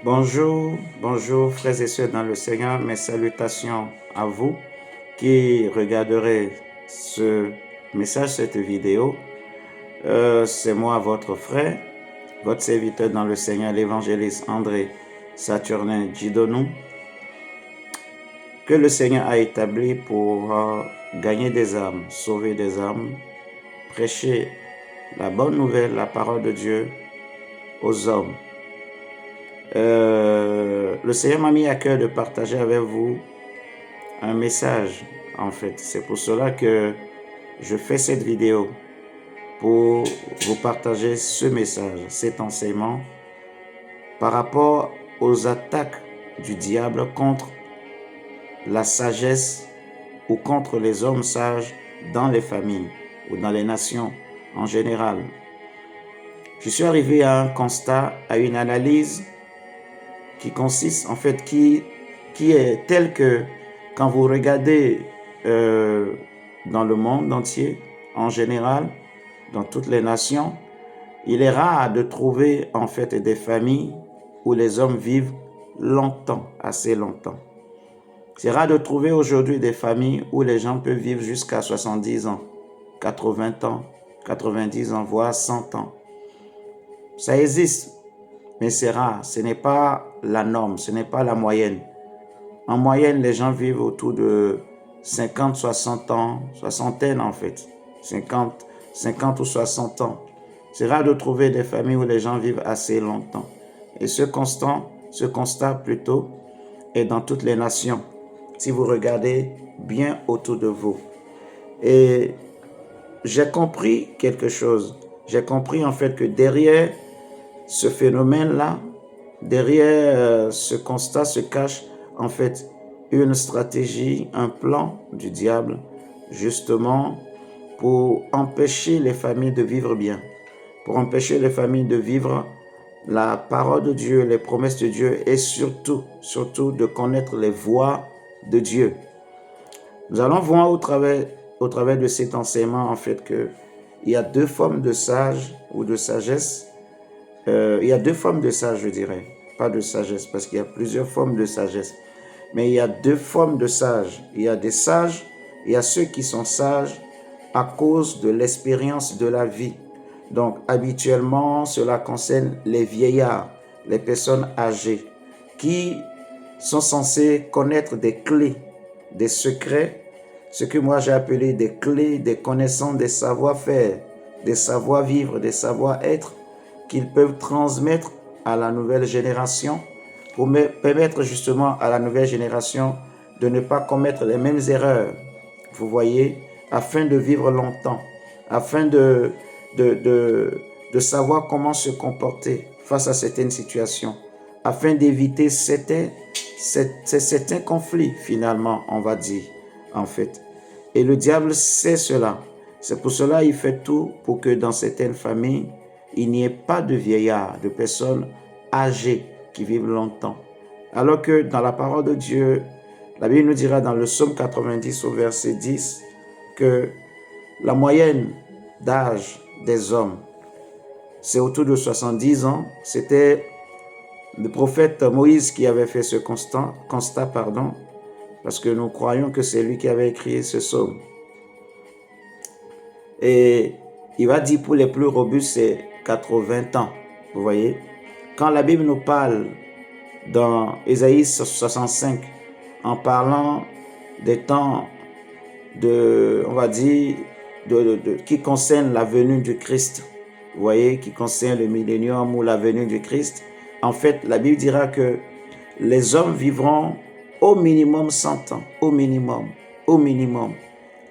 Bonjour, bonjour frères et sœurs dans le Seigneur, mes salutations à vous qui regarderez ce message, cette vidéo. C'est moi, votre frère, votre serviteur dans le Seigneur, l'évangéliste André Saturnin Djidonou, que le Seigneur a établi pour gagner des âmes, sauver des âmes, prêcher la bonne nouvelle, la parole de Dieu aux hommes. Le Seigneur m'a mis à cœur de partager avec vous un message, en fait. C'est pour cela que je fais cette vidéo, pour vous partager ce message, cet enseignement, par rapport aux attaques du diable contre la sagesse ou contre les hommes sages dans les familles ou dans les nations en général. Je suis arrivé à un constat, à une analyse qui consiste, en fait, qui est telle que quand vous regardez dans le monde entier, en général, dans toutes les nations, il est rare de trouver en fait des familles où les hommes vivent longtemps, assez longtemps. C'est rare de trouver aujourd'hui des familles où les gens peuvent vivre jusqu'à 70 ans, 80 ans, 90 ans, voire 100 ans. Ça existe, mais c'est rare. Ce n'est pas la norme, ce n'est pas la moyenne. En moyenne, les gens vivent autour de 50, 60 ans, soixantaine en fait, 50 ou 60 ans. C'est rare de trouver des familles où les gens vivent assez longtemps. Et ce constat plutôt est dans toutes les nations, si vous regardez bien autour de vous. Et j'ai compris quelque chose. J'ai compris en fait que derrière ce phénomène-là, derrière ce constat se cache en fait une stratégie, un plan du diable, justement pour empêcher les familles de vivre bien, pour empêcher les familles de vivre la parole de Dieu, les promesses de Dieu et surtout de connaître les voies de Dieu. Nous allons voir au travers de cet enseignement en fait que il y a deux formes de sage ou de sagesse. Il y a deux formes de sage, je dirais, pas de sagesse, parce qu'il y a plusieurs formes de sagesse. Mais il y a deux formes de sages. Il y a des sages, il y a ceux qui sont sages à cause de l'expérience de la vie. Donc, habituellement, cela concerne les vieillards, les personnes âgées, qui sont censés connaître des clés, des secrets, ce que moi j'ai appelé des clés, des connaissances, des savoir-faire, des savoir-vivre, des savoir-être, qu'ils peuvent transmettre à la nouvelle génération pour permettre justement à la nouvelle génération de ne pas commettre les mêmes erreurs, vous voyez, afin de vivre longtemps, afin de savoir comment se comporter face à certaines situations, afin d'éviter certains conflits finalement, on va dire, en fait. Et le diable sait cela. C'est pour cela qu'il fait tout pour que dans certaines familles, il n'y ait pas de vieillards, de personnes âgées qui vivent longtemps. Alors que dans la parole de Dieu, la Bible nous dira dans le psaume 90 au verset 10 que la moyenne d'âge des hommes, c'est autour de 70 ans. C'était le prophète Moïse qui avait fait ce constat, parce que nous croyons que c'est lui qui avait écrit ce psaume. Et il va dire pour les plus robustes, c'est 80 ans. Vous voyez, quand la Bible nous parle dans Ésaïe 65, en parlant des temps on va dire, qui concerne la venue du Christ, vous voyez, qui concerne le millénium ou la venue du Christ, en fait, la Bible dira que les hommes vivront au minimum 100 ans, au minimum.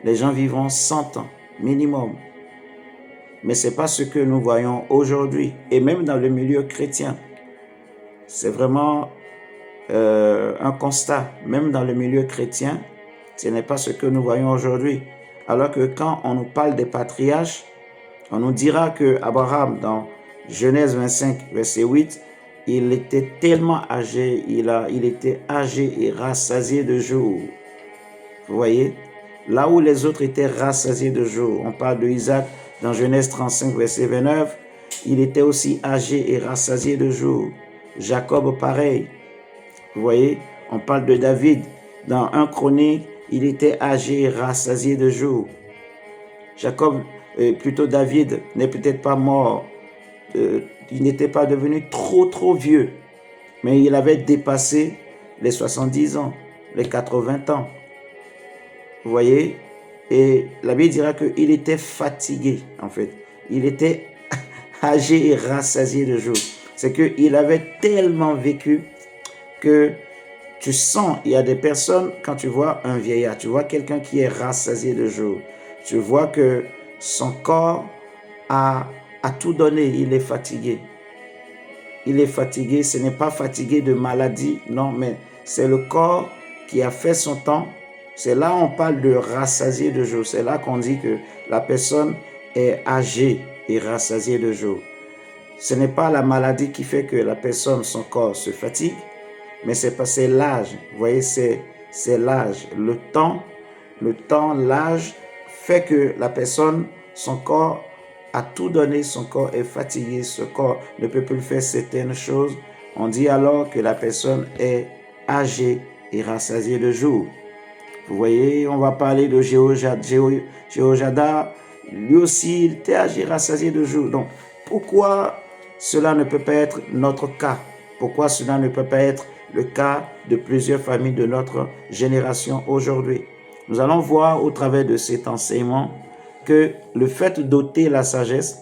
Les gens vivront 100 ans, minimum. Mais ce n'est pas ce que nous voyons aujourd'hui, et même dans le milieu chrétien. C'est vraiment un constat, même dans le milieu chrétien, ce n'est pas ce que nous voyons aujourd'hui. Alors que quand on nous parle des patriarches, on nous dira que Abraham, dans Genèse 25, verset 8, il était tellement âgé, il était âgé et rassasié de jours. Vous voyez, là où les autres étaient rassasiés de jours, on parle de Isaac dans Genèse 35, verset 29, il était aussi âgé et rassasié de jours. Jacob, pareil. Vous voyez, on parle de David. Dans 1 Chronique, il était âgé et rassasié de jours. Jacob, plutôt David, n'est peut-être pas mort. Il n'était pas devenu trop vieux. Mais il avait dépassé les 70 ans, les 80 ans. Vous voyez? Et la Bible dira qu'il était fatigué, en fait. Il était âgé et rassasié de jours. C'est qu'il avait tellement vécu que tu sens, il y a des personnes, quand tu vois un vieillard, tu vois quelqu'un qui est rassasié de jours, tu vois que son corps a tout donné, il est fatigué. Il est fatigué, ce n'est pas fatigué de maladie, non, mais c'est le corps qui a fait son temps. C'est là on parle de rassasié de jours. C'est là qu'on dit que la personne est âgée et rassasiée de jours. Ce n'est pas la maladie qui fait que la personne, son corps se fatigue, mais c'est parce que c'est l'âge. Vous voyez, c'est l'âge. Le temps, l'âge fait que la personne, son corps a tout donné, son corps est fatigué, ce corps ne peut plus faire certaines choses. On dit alors que la personne est âgée et rassasiée de jours. Vous voyez, on va parler de Jéhojada. Lui aussi, il était âgé et rassasié de jours. Donc, pourquoi cela ne peut pas être notre cas? Pourquoi cela ne peut pas être le cas de plusieurs familles de notre génération aujourd'hui? Nous allons voir au travers de cet enseignement que le fait d'ôter la sagesse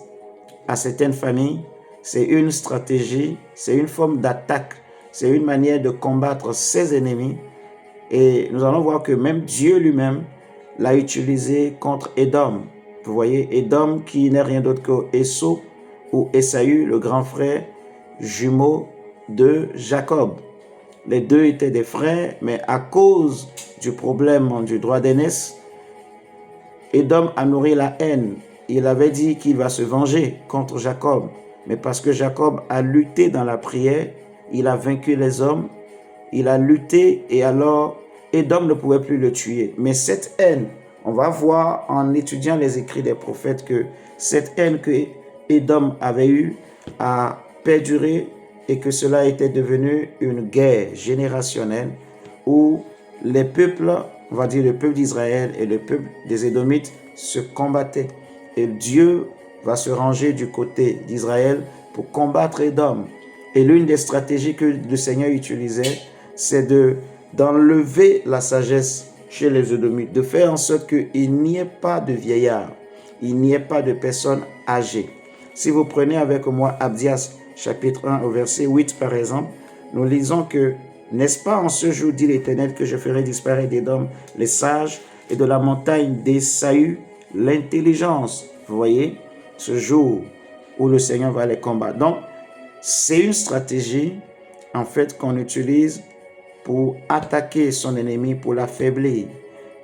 à certaines familles, c'est une stratégie, c'est une forme d'attaque, c'est une manière de combattre ses ennemis. Et nous allons voir que même Dieu lui-même l'a utilisé contre Édom. Vous voyez, Édom qui n'est rien d'autre que Esau ou Ésaü, le grand frère jumeau de Jacob. Les deux étaient des frères, mais à cause du problème du droit d'aînesse, Édom a nourri la haine. Il avait dit qu'il va se venger contre Jacob. Mais parce que Jacob a lutté dans la prière, il a vaincu les hommes, il a lutté et alors Édom ne pouvait plus le tuer. Mais cette haine, on va voir en étudiant les écrits des prophètes que cette haine que Édom avait eue a perduré et que cela était devenu une guerre générationnelle où les peuples, on va dire le peuple d'Israël et le peuple des Édomites se combattaient. Et Dieu va se ranger du côté d'Israël pour combattre Édom. Et l'une des stratégies que le Seigneur utilisait, c'est d'enlever la sagesse chez les Édomites, de faire en sorte qu'il n'y ait pas de vieillards, il n'y ait pas de personnes âgées. Si vous prenez avec moi Abdias chapitre 1 au verset 8 par exemple, nous lisons que « N'est-ce pas en ce jour, dit l'Éternel, que je ferai disparaître d'Édom les sages et de la montagne d'Ésaü l'intelligence ?» Vous voyez, ce jour où le Seigneur va les combattre. Donc, c'est une stratégie en fait qu'on utilise pour attaquer son ennemi, pour l'affaiblir.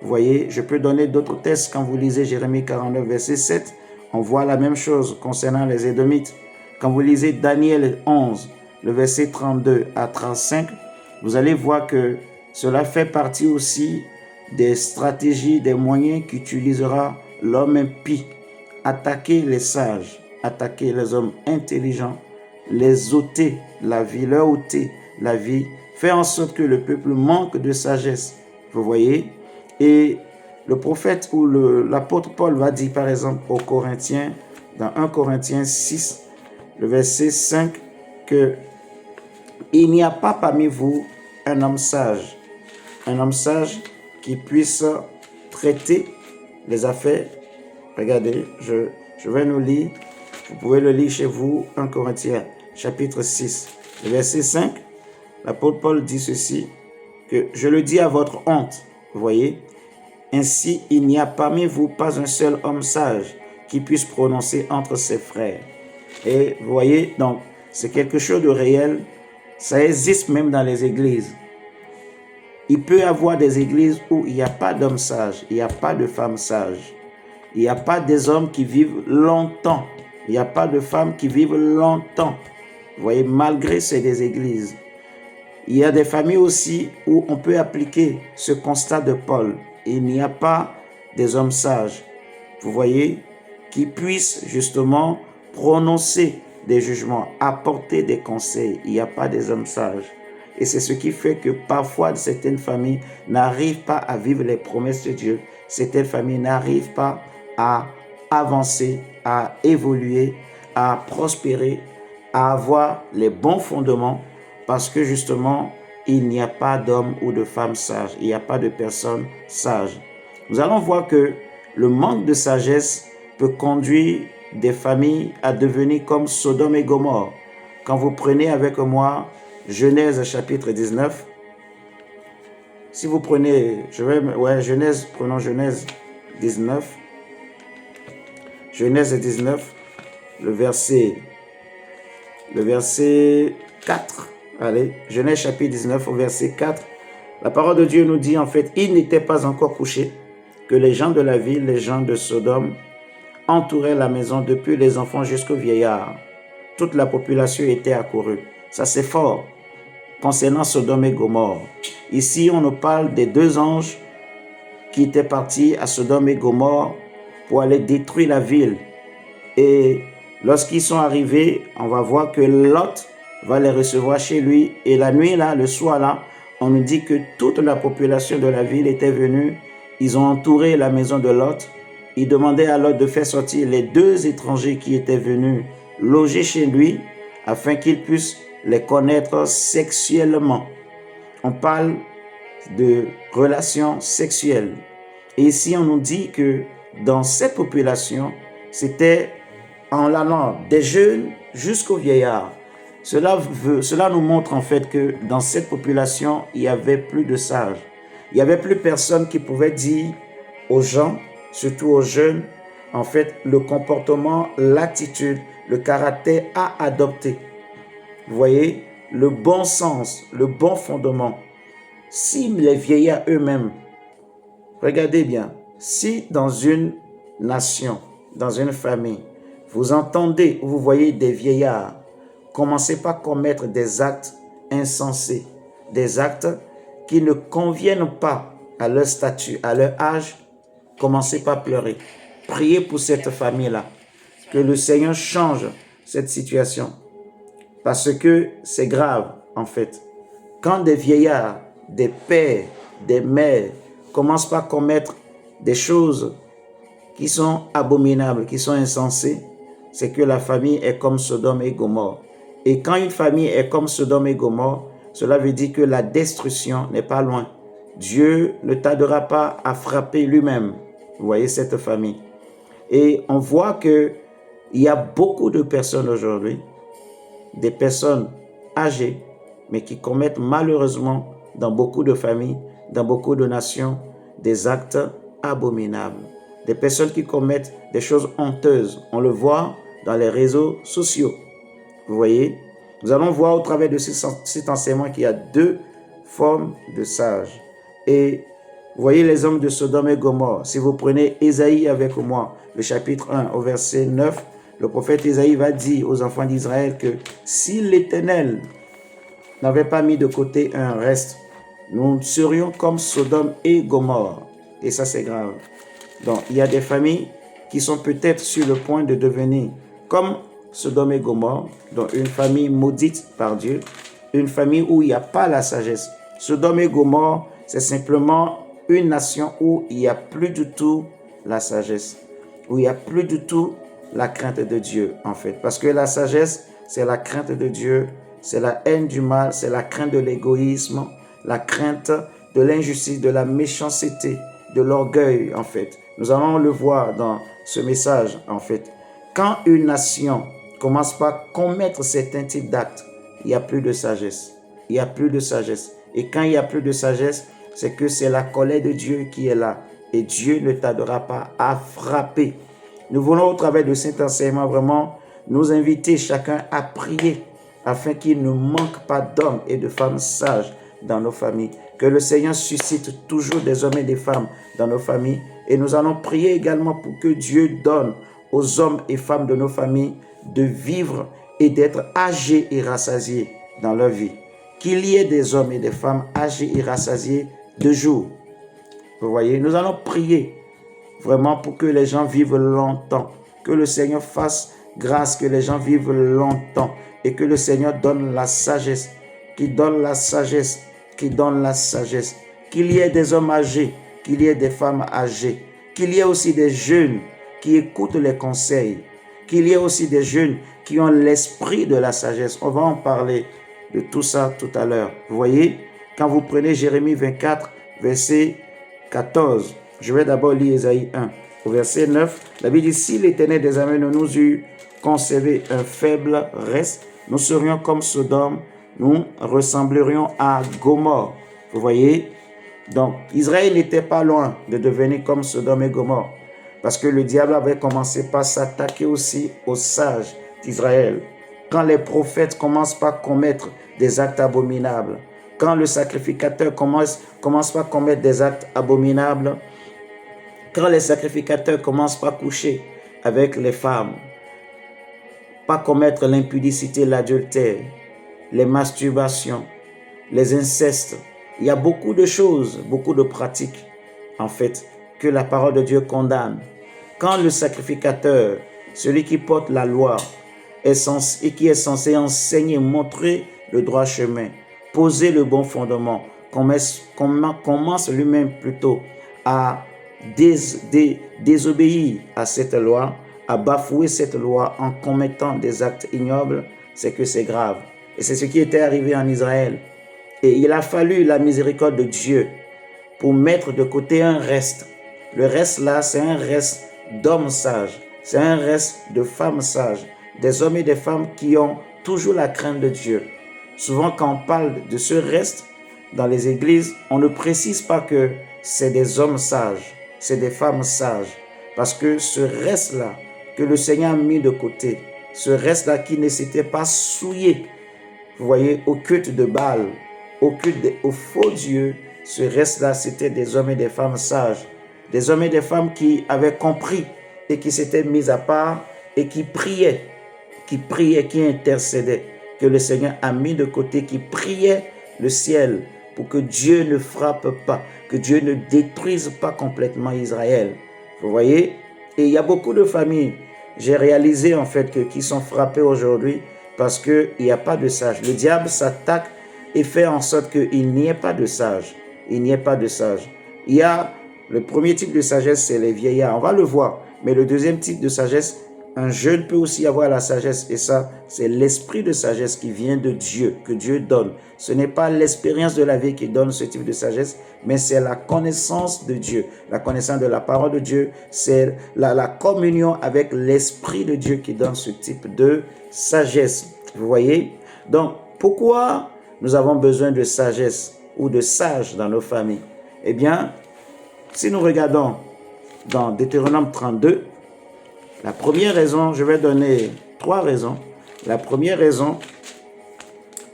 Vous voyez, je peux donner d'autres textes quand vous lisez Jérémie 49, verset 7. On voit la même chose concernant les Édomites. Quand vous lisez Daniel 11, le verset 32 à 35, vous allez voir que cela fait partie aussi des stratégies, des moyens qu'utilisera l'homme impie. Attaquer les sages, attaquer les hommes intelligents, les ôter la vie, leur ôter la vie, faire en sorte que le peuple manque de sagesse. Vous voyez? Et le prophète ou l'apôtre Paul va dire par exemple aux Corinthiens, dans 1 Corinthiens 6, le verset 5, que il n'y a pas parmi vous un homme sage qui puisse traiter les affaires. Regardez, je vais nous lire, vous pouvez le lire chez vous, 1 Corinthiens chapitre 6, le verset 5, l'apôtre Paul dit ceci, que je le dis à votre honte, vous voyez, ainsi il n'y a parmi vous pas un seul homme sage qui puisse prononcer entre ses frères. Et vous voyez, donc, c'est quelque chose de réel, ça existe même dans les églises. Il peut y avoir des églises où il n'y a pas d'hommes sages, il n'y a pas de femmes sages. Il n'y a pas des hommes qui vivent longtemps. Il n'y a pas de femmes qui vivent longtemps. Vous voyez, malgré ces des églises. Il y a des familles aussi où on peut appliquer ce constat de Paul. Il n'y a pas des hommes sages, vous voyez, qui puissent justement prononcer des jugements, apporter des conseils. Il n'y a pas des hommes sages. Et c'est ce qui fait que parfois certaines familles n'arrivent pas à vivre les promesses de Dieu. Certaines familles n'arrivent pas à avancer, à évoluer, à prospérer, à avoir les bons fondements parce que justement, il n'y a pas d'hommes ou de femmes sages. Il n'y a pas de personnes sages. Nous allons voir que le manque de sagesse peut conduire des familles à devenir comme Sodome et Gomorrhe. Quand vous prenez avec moi Genèse chapitre 19, si vous prenez, prenons Genèse 19, Genèse 19, le verset 4. Allez, Genèse chapitre 19 au verset 4. La parole de Dieu nous dit en fait, il n'était pas encore couché que les gens de la ville, les gens de Sodome, entouraient la maison depuis les enfants jusqu'aux vieillards. Toute la population était accourue. Ça c'est fort concernant Sodome et Gomorrhe. Ici, on nous parle des deux anges qui étaient partis à Sodome et Gomorrhe pour aller détruire la ville. Et lorsqu'ils sont arrivés, on va voir que Lot va les recevoir chez lui. Et la nuit, là, le soir, là, on nous dit que toute la population de la ville était venue. Ils ont entouré la maison de Lot. Ils demandaient à Lot de faire sortir les deux étrangers qui étaient venus loger chez lui afin qu'ils puissent les connaître sexuellement. On parle de relations sexuelles. Et ici, on nous dit que dans cette population, c'était en allant des jeunes jusqu'aux vieillards. Cela nous montre en fait que dans cette population, il n'y avait plus de sages. Il n'y avait plus personne qui pouvait dire aux gens, surtout aux jeunes, en fait, le comportement, l'attitude, le caractère à adopter. Vous voyez, le bon sens, le bon fondement. Si les vieillards eux-mêmes, regardez bien, si dans une nation, dans une famille, vous entendez ou vous voyez des vieillards, commencez pas à commettre des actes insensés, des actes qui ne conviennent pas à leur statut, à leur âge, commencez pas à pleurer. Priez pour cette famille-là, que le Seigneur change cette situation. Parce que c'est grave, en fait. Quand des vieillards, des pères, des mères commencent pas à commettre des choses qui sont abominables, qui sont insensées, c'est que la famille est comme Sodome et Gomorrhe. Et quand une famille est comme Sodome et Gomorrhe, cela veut dire que la destruction n'est pas loin. Dieu ne tardera pas à frapper lui-même. Vous voyez cette famille. Et on voit qu'il y a beaucoup de personnes aujourd'hui, des personnes âgées, mais qui commettent malheureusement dans beaucoup de familles, dans beaucoup de nations, des actes abominables. Des personnes qui commettent des choses honteuses. On le voit dans les réseaux sociaux. Vous voyez, nous allons voir au travers de cet enseignement qu'il y a deux formes de sages. Et vous voyez les hommes de Sodome et Gomorrhe. Si vous prenez Ésaïe avec moi, le chapitre 1 au verset 9, le prophète Ésaïe va dire aux enfants d'Israël que si l'Éternel n'avait pas mis de côté un reste, nous serions comme Sodome et Gomorrhe. Et ça, c'est grave. Donc, il y a des familles qui sont peut-être sur le point de devenir comme Sodome et Gomorrhe, donc une famille maudite par Dieu, une famille où il n'y a pas la sagesse. Sodome et Gomorrhe, c'est simplement une nation où il n'y a plus du tout la sagesse, où il n'y a plus du tout la crainte de Dieu, en fait. Parce que la sagesse, c'est la crainte de Dieu, c'est la haine du mal, c'est la crainte de l'égoïsme, la crainte de l'injustice, de la méchanceté, de l'orgueil, en fait. Nous allons le voir dans ce message, en fait. Quand une nation commence par commettre certains types d'actes, il n'y a plus de sagesse. Il n'y a plus de sagesse. Et quand il n'y a plus de sagesse, c'est que c'est la colère de Dieu qui est là. Et Dieu ne tardera pas à frapper. Nous voulons, au travers de cet enseignement, vraiment nous inviter chacun à prier afin qu'il ne manque pas d'hommes et de femmes sages dans nos familles. Que le Seigneur suscite toujours des hommes et des femmes dans nos familles. Et nous allons prier également pour que Dieu donne aux hommes et femmes de nos familles de vivre et d'être âgés et rassasiés dans leur vie. Qu'il y ait des hommes et des femmes âgés et rassasiés de jour. Vous voyez, nous allons prier vraiment pour que les gens vivent longtemps, que le Seigneur fasse grâce, que les gens vivent longtemps et que le Seigneur donne la sagesse, qu'il donne la sagesse, qu'il donne la sagesse, qu'il y ait des hommes âgés, qu'il y ait des femmes âgées, qu'il y ait aussi des jeunes qui écoutent les conseils, qu'il y ait aussi des jeunes qui ont l'esprit de la sagesse. On va en parler de tout ça tout à l'heure. Vous voyez, quand vous prenez Jérémie 24, verset 14, je vais d'abord lire Ésaïe 1, au verset 9, la Bible dit, si l'Éternel des armées ne nous eût conservé un faible reste, nous serions comme Sodome, nous ressemblerions à Gomorrhe. Vous voyez, donc Israël n'était pas loin de devenir comme Sodome et Gomorrhe, parce que le diable avait commencé par s'attaquer aussi aux sages d'Israël. Quand les prophètes commencent par commettre des actes abominables, quand le sacrificateur commence par commettre des actes abominables, quand les sacrificateurs commencent par coucher avec les femmes, par commettre l'impudicité, l'adultère, les masturbations, les incestes, il y a beaucoup de choses, beaucoup de pratiques, en fait, que la parole de Dieu condamne. Quand le sacrificateur, celui qui porte la loi, et qui est censé enseigner, montrer le droit chemin, poser le bon fondement, commence lui-même plutôt à désobéir à cette loi, à bafouer cette loi en commettant des actes ignobles, c'est que c'est grave. Et c'est ce qui était arrivé en Israël. Et il a fallu la miséricorde de Dieu pour mettre de côté un reste. Le reste là, c'est un reste d'hommes sages, c'est un reste de femmes sages, des hommes et des femmes qui ont toujours la crainte de Dieu. Souvent, quand on parle de ce reste dans les églises, on ne précise pas que c'est des hommes sages, c'est des femmes sages. Parce que ce reste-là que le Seigneur a mis de côté, ce reste-là qui ne s'était pas souillé, vous voyez, au culte de Baal, au faux Dieu, ce reste-là, c'était des hommes et des femmes sages, des hommes et des femmes qui avaient compris et qui s'étaient mis à part et qui priaient, qui intercédaient, que le Seigneur a mis de côté, qui priaient le ciel pour que Dieu ne frappe pas, que Dieu ne détruise pas complètement Israël. Vous voyez? Et il y a beaucoup de familles, j'ai réalisé en fait, qui sont frappées aujourd'hui parce qu'il n'y a pas de sages. Le diable s'attaque et fait en sorte qu'il n'y ait pas de sages. Il n'y ait pas de sages. Il y a le premier type de sagesse, c'est les vieillards. On va le voir. Mais le deuxième type de sagesse, un jeune peut aussi avoir la sagesse. Et ça, c'est l'esprit de sagesse qui vient de Dieu, que Dieu donne. Ce n'est pas l'expérience de la vie qui donne ce type de sagesse, mais c'est la connaissance de Dieu. La connaissance de la parole de Dieu, c'est la communion avec l'esprit de Dieu qui donne ce type de sagesse. Vous voyez? Donc, pourquoi nous avons besoin de sagesse ou de sages dans nos familles? Eh bien, si nous regardons dans Deutéronome 32, la première raison, je vais donner 3 raisons. La première raison,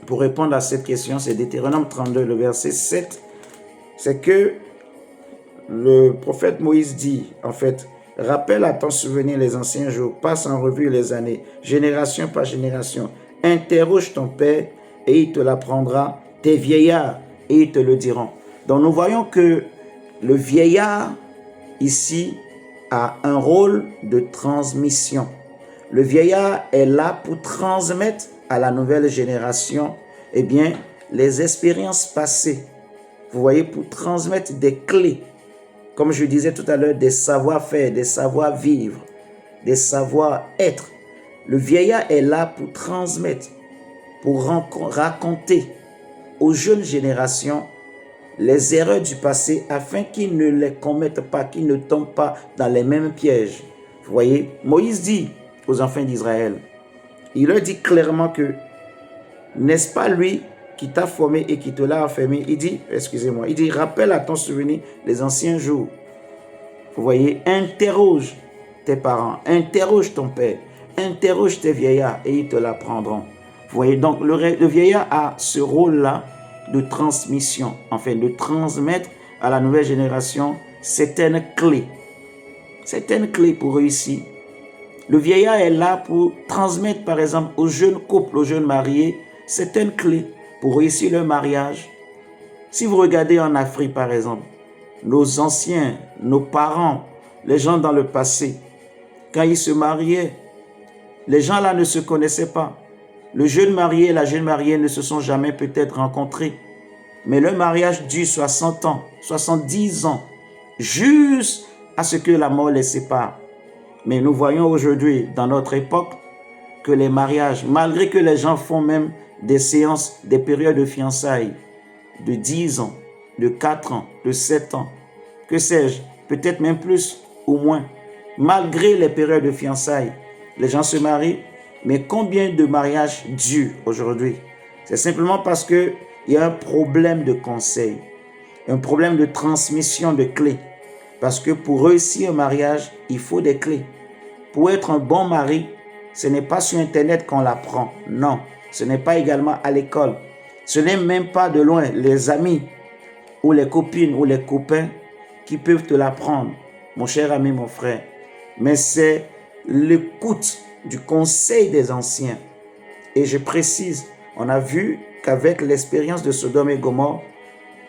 pour répondre à cette question, c'est Deutéronome 32, le verset 7. C'est que le prophète Moïse dit, en fait, « Rappelle à ton souvenir les anciens jours, passe en revue les années, génération par génération. Interroge ton père et il te l'apprendra, tes vieillards et ils te le diront. » Donc nous voyons que le vieillard, ici, a un rôle de transmission. Le vieillard est là pour transmettre à la nouvelle génération, eh bien, les expériences passées. Vous voyez, pour transmettre des clés. Comme je disais tout à l'heure, des savoir-faire, des savoir-vivre, des savoir-être. Le vieillard est là pour transmettre, pour raconter aux jeunes générations les erreurs du passé afin qu'ils ne les commettent pas, qu'ils ne tombent pas dans les mêmes pièges. Vous voyez, Moïse dit aux enfants d'Israël, il leur dit clairement que n'est-ce pas lui qui t'a formé et qui te l'a enfermé? Il dit, excusez-moi, il dit, rappelle à ton souvenir les anciens jours. Vous voyez, interroge tes parents, interroge ton père, interroge tes vieillards et ils te l'apprendront. Vous voyez, donc le vieillard a ce rôle-là de transmission, enfin de transmettre à la nouvelle génération certaines clés pour réussir. Le vieillard est là pour transmettre par exemple aux jeunes couples, aux jeunes mariés, certaines clés pour réussir leur mariage. Si vous regardez en Afrique par exemple, nos anciens, nos parents, les gens dans le passé, quand ils se mariaient, Les gens là ne se connaissaient pas. Le jeune marié et la jeune mariée ne se sont jamais peut-être rencontrés. Mais le mariage dure 60 ans, 70 ans, juste à ce que la mort les sépare. Mais nous voyons aujourd'hui, dans notre époque, que les mariages, malgré que les gens font même des séances, des périodes de fiançailles de 10 ans, de 4 ans, de 7 ans, que sais-je, peut-être même plus ou moins, malgré les périodes de fiançailles, les gens se marient, mais combien de mariages durent aujourd'hui? C'est simplement parce qu'il y a un problème de conseil, un problème de transmission de clés. Parce que pour réussir un mariage, il faut des clés. Pour être un bon mari, ce n'est pas sur Internet qu'on l'apprend. Non, ce n'est pas également à l'école. Ce n'est même pas de loin les amis ou les copines ou les copains qui peuvent te l'apprendre, mon cher ami, mon frère. Mais c'est l'écoute du conseil des anciens. Et je précise, on a vu qu'avec l'expérience de Sodome et Gomorrhe,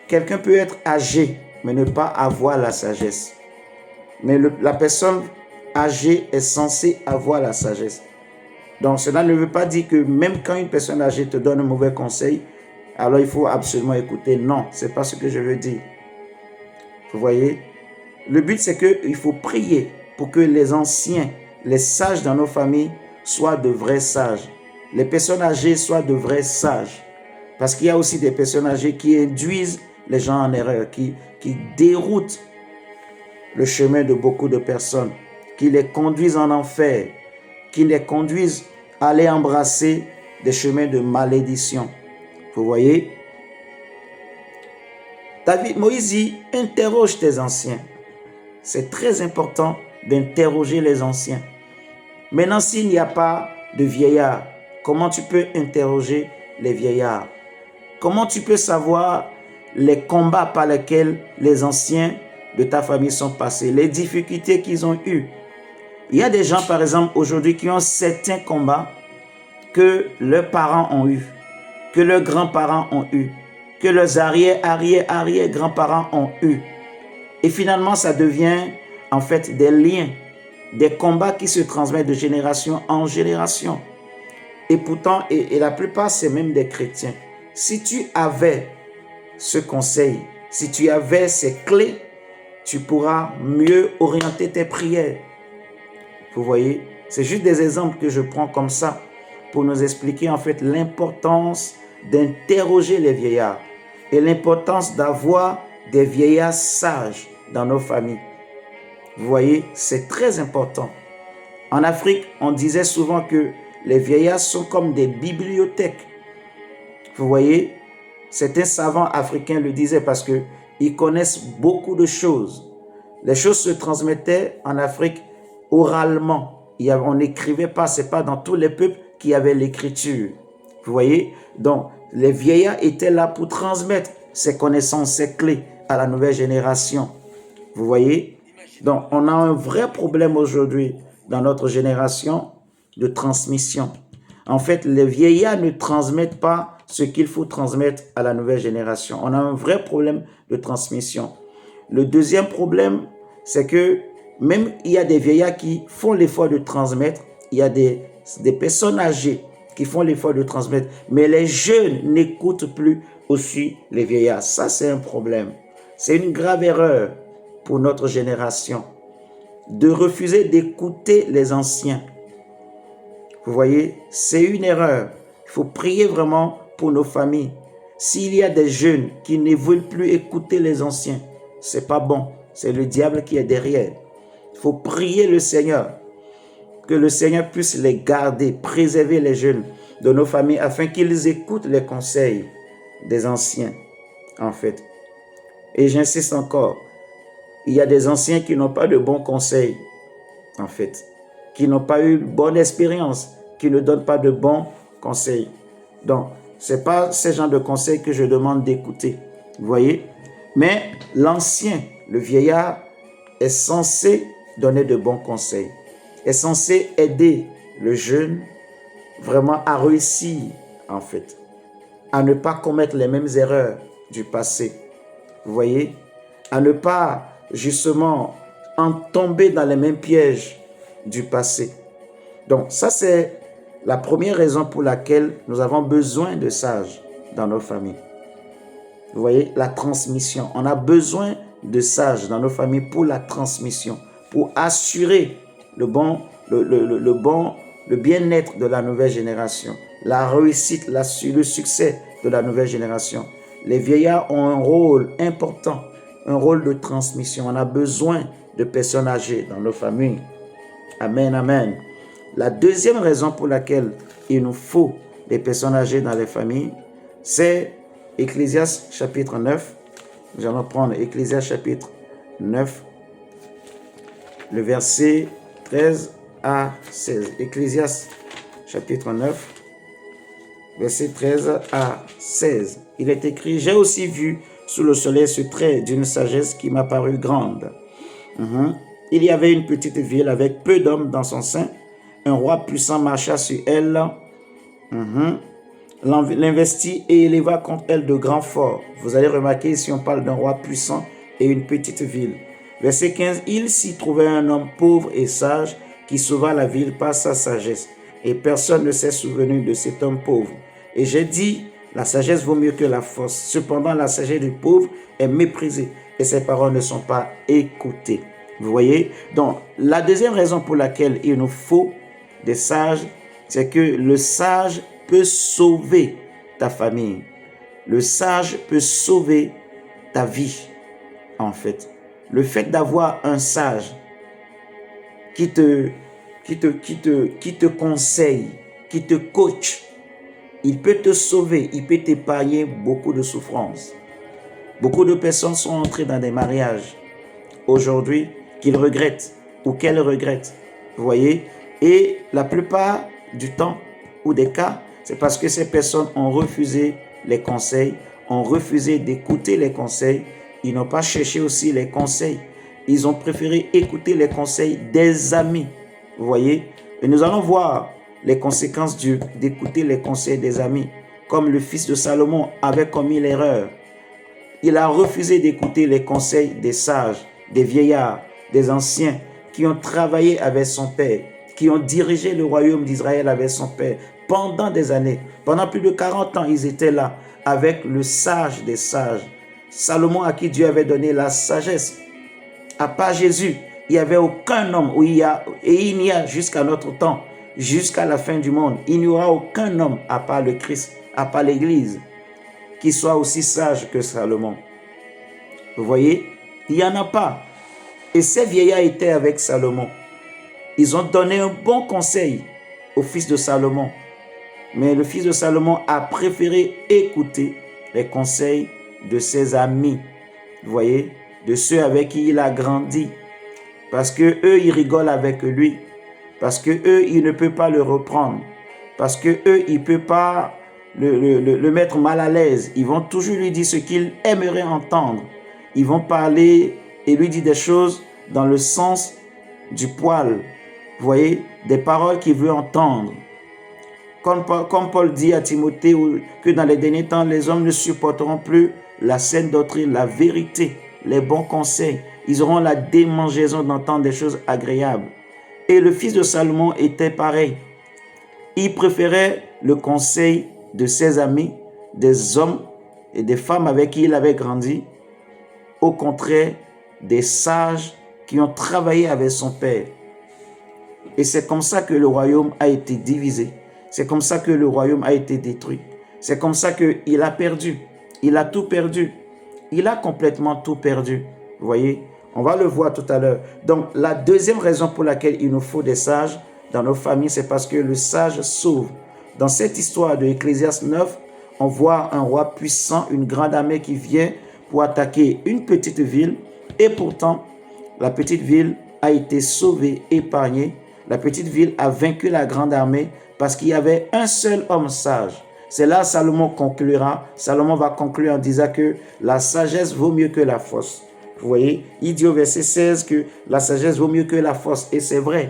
quelqu'un peut être âgé, mais ne pas avoir la sagesse. Mais la personne âgée est censée avoir la sagesse. Donc cela ne veut pas dire que même quand une personne âgée te donne un mauvais conseil, alors il faut absolument écouter. Non, ce n'est pas ce que je veux dire. Vous voyez? Le but, c'est qu'il faut prier pour que les anciens, les sages dans nos familles soient de vrais sages. Les personnes âgées soient de vrais sages. Parce qu'il y a aussi des personnes âgées qui induisent les gens en erreur, qui déroutent le chemin de beaucoup de personnes, qui les conduisent en enfer, qui les conduisent à aller embrasser des chemins de malédiction. Vous voyez? Moïse dit, interroge tes anciens. C'est très important d'interroger les anciens. Maintenant, s'il n'y a pas de vieillards, comment tu peux interroger les vieillards? Comment tu peux savoir les combats par lesquels les anciens de ta famille sont passés, les difficultés qu'ils ont eues? Il y a des gens, par exemple, aujourd'hui qui ont certains combats que leurs parents ont eus, que leurs grands-parents ont eus, que leurs arrière-grands-parents ont eus. Et finalement, ça devient en fait des liens, des combats qui se transmettent de génération en génération. Et pourtant, et la plupart, c'est même des chrétiens. Si tu avais ce conseil, si tu avais ces clés, tu pourras mieux orienter tes prières. Vous voyez, c'est juste des exemples que je prends comme ça pour nous expliquer en fait l'importance d'interroger les vieillards et l'importance d'avoir des vieillards sages dans nos familles. Vous voyez, c'est très important. En Afrique, on disait souvent que les vieillards sont comme des bibliothèques. Vous voyez, certains savants africains le disaient parce qu'ils connaissent beaucoup de choses. Les choses se transmettaient en Afrique oralement. On n'écrivait pas, ce n'est pas dans tous les peuples qu'il y avait l'écriture. Vous voyez, donc les vieillards étaient là pour transmettre ces connaissances, ces clés à la nouvelle génération. Vous voyez, donc on a un vrai problème aujourd'hui dans notre génération de transmission. En fait, les vieillards ne transmettent pas ce qu'il faut transmettre à la nouvelle génération. On a un vrai problème de transmission. Le deuxième problème, c'est que même il y a des vieillards qui font l'effort de transmettre, il y a des personnes âgées qui font l'effort de transmettre, mais les jeunes n'écoutent plus aussi les vieillards. Ça, c'est un problème. C'est une grave erreur pour notre génération de refuser d'écouter les anciens. Vous voyez, c'est une erreur. Il faut prier vraiment pour nos familles. S'il y a des jeunes qui ne veulent plus écouter les anciens, c'est pas bon. C'est le diable qui est derrière. Il faut prier le Seigneur, que le Seigneur puisse les garder, préserver les jeunes de nos familles afin qu'ils écoutent les conseils des anciens, en fait. Et j'insiste encore, il y a des anciens qui n'ont pas de bons conseils, en fait, qui n'ont pas eu bonne expérience, qui ne donnent pas de bons conseils. Donc, ce n'est pas ce genre de conseils que je demande d'écouter, vous voyez. Mais l'ancien, le vieillard, est censé donner de bons conseils, est censé aider le jeune vraiment à réussir, en fait, à ne pas commettre les mêmes erreurs du passé. Vous voyez, à ne pas justement en tomber dans les mêmes pièges du passé. Donc, ça, c'est la première raison pour laquelle nous avons besoin de sages dans nos familles. Vous voyez, la transmission. On a besoin de sages dans nos familles pour la transmission, pour assurer le bien-être de la nouvelle génération, la réussite, le succès de la nouvelle génération. Les vieillards ont un rôle important, un rôle de transmission. On a besoin de personnes âgées dans nos familles. Amen, amen. La deuxième raison pour laquelle il nous faut des personnes âgées dans les familles, c'est Ecclésiaste chapitre 9. Nous allons prendre Ecclésiaste chapitre 9, le verset 13 à 16. Ecclésiaste chapitre 9, verset 13 à 16. Il est écrit: « J'ai aussi vu sous le soleil ce trait d'une sagesse qui m'a paru grande. Il y avait une petite ville avec peu d'hommes dans son sein. Un roi puissant marcha sur elle, l'investit et éleva contre elle de grands forts. » Vous allez remarquer ici, on parle d'un roi puissant et une petite ville. Verset 15, « Il s'y trouvait un homme pauvre et sage qui sauva la ville par sa sagesse. Et personne ne s'est souvenu de cet homme pauvre. Et j'ai dit, la sagesse vaut mieux que la force. Cependant, la sagesse du pauvre est méprisée et ses paroles ne sont pas écoutées. » Vous voyez? Donc, la deuxième raison pour laquelle il nous faut des sages, c'est que le sage peut sauver ta famille. Le sage peut sauver ta vie, en fait. Le fait d'avoir un sage qui te conseille, qui te coach, il peut te sauver, il peut t'épargner beaucoup de souffrances. Beaucoup de personnes sont entrées dans des mariages aujourd'hui qu'ils regrettent ou qu'elles regrettent. Vous voyez? Et la plupart du temps ou des cas, c'est parce que ces personnes ont refusé les conseils, ont refusé d'écouter les conseils. Ils n'ont pas cherché aussi les conseils. Ils ont préféré écouter les conseils des amis. Vous voyez? Et nous allons voir les conséquences d'écouter les conseils des amis. Comme le fils de Salomon avait commis l'erreur. Il a refusé d'écouter les conseils des sages, des vieillards, des anciens qui ont travaillé avec son père, qui ont dirigé le royaume d'Israël avec son père pendant des années. Pendant plus de 40 ans, ils étaient là avec le sage des sages. Salomon, à qui Dieu avait donné la sagesse. À part Jésus, il n'y avait aucun homme, et il n'y a jusqu'à notre temps, jusqu'à la fin du monde, il n'y aura aucun homme, à part le Christ, à part l'Église, qui soit aussi sage que Salomon. Vous voyez, il n'y en a pas. Et ces vieillards étaient avec Salomon. Ils ont donné un bon conseil au fils de Salomon. Mais le fils de Salomon a préféré écouter les conseils de ses amis. Vous voyez, de ceux avec qui il a grandi. Parce que eux, ils rigolent avec lui. Parce que eux, ils ne peuvent pas le reprendre. Parce que eux, ils ne peuvent pas le mettre mal à l'aise. Ils vont toujours lui dire ce qu'il aimerait entendre. Ils vont parler et lui dire des choses dans le sens du poil. Vous voyez, des paroles qu'il veut entendre. Comme Paul dit à Timothée que dans les derniers temps, les hommes ne supporteront plus la saine doctrine, la vérité, les bons conseils. Ils auront la démangeaison d'entendre des choses agréables. Et le fils de Salomon était pareil. Il préférait le conseil de ses amis, des hommes et des femmes avec qui il avait grandi, au contraire des sages qui ont travaillé avec son père. Et c'est comme ça que le royaume a été divisé. C'est comme ça que le royaume a été détruit. C'est comme ça qu'il a perdu. Il a tout perdu. Il a complètement tout perdu. Vous voyez, on va le voir tout à l'heure. Donc, la deuxième raison pour laquelle il nous faut des sages dans nos familles, c'est parce que le sage sauve. Dans cette histoire de Ecclésiaste 9, on voit un roi puissant, une grande armée qui vient pour attaquer une petite ville. Et pourtant, la petite ville a été sauvée, épargnée. La petite ville a vaincu la grande armée parce qu'il y avait un seul homme sage. C'est là Salomon conclura. Salomon va conclure en disant que la sagesse vaut mieux que la force. Vous voyez, il dit au verset 16 que la sagesse vaut mieux que la force. Et c'est vrai.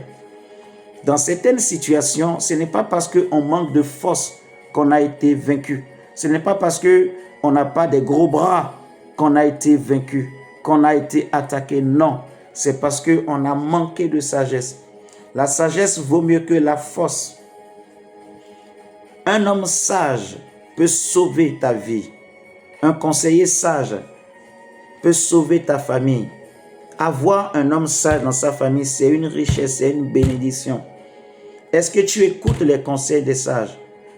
Dans certaines situations, ce n'est pas parce qu'on manque de force qu'on a été vaincu. Ce n'est pas parce qu'on n'a pas des gros bras qu'on a été vaincu, qu'on a été attaqué. Non, c'est parce qu'on a manqué de sagesse. La sagesse vaut mieux que la force. Un homme sage peut sauver ta vie. Un conseiller sage peut sauver ta famille. Avoir un homme sage dans sa famille, c'est une richesse, c'est une bénédiction. Est-ce que tu écoutes les conseils des sages?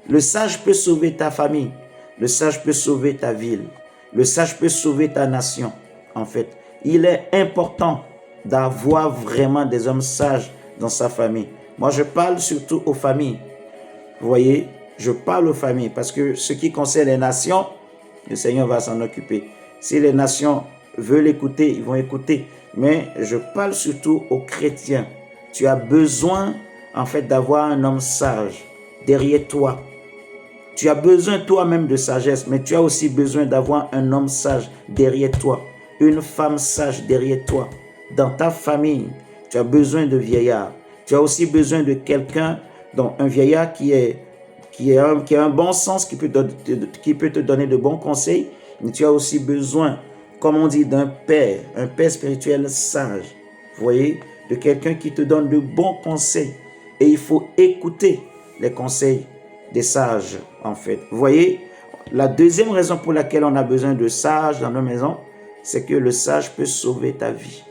Le sage peut sauver ta famille. Le sage peut sauver ta ville. Le sage peut sauver ta nation. En fait, il est important d'avoir vraiment des hommes sages dans sa famille. Moi, je parle surtout aux familles. Vous voyez, je parle aux familles parce que ce qui concerne les nations, le Seigneur va s'en occuper. Si les nations veulent écouter, ils vont écouter. Mais je parle surtout aux chrétiens. Tu as besoin, en fait, d'avoir un homme sage derrière toi. Tu as besoin toi-même de sagesse, mais tu as aussi besoin d'avoir un homme sage derrière toi. Une femme sage derrière toi. Dans ta famille, tu as besoin de vieillards. Tu as aussi besoin de quelqu'un, donc un vieillard qui a un bon sens, qui peut te donner de bons conseils. Mais tu as aussi besoin, comme on dit, un père spirituel sage. Vous voyez, de quelqu'un qui te donne de bons conseils. Et il faut écouter les conseils des sages, en fait. Vous voyez, la deuxième raison pour laquelle on a besoin de sages dans nos maisons, c'est que le sage peut sauver ta vie.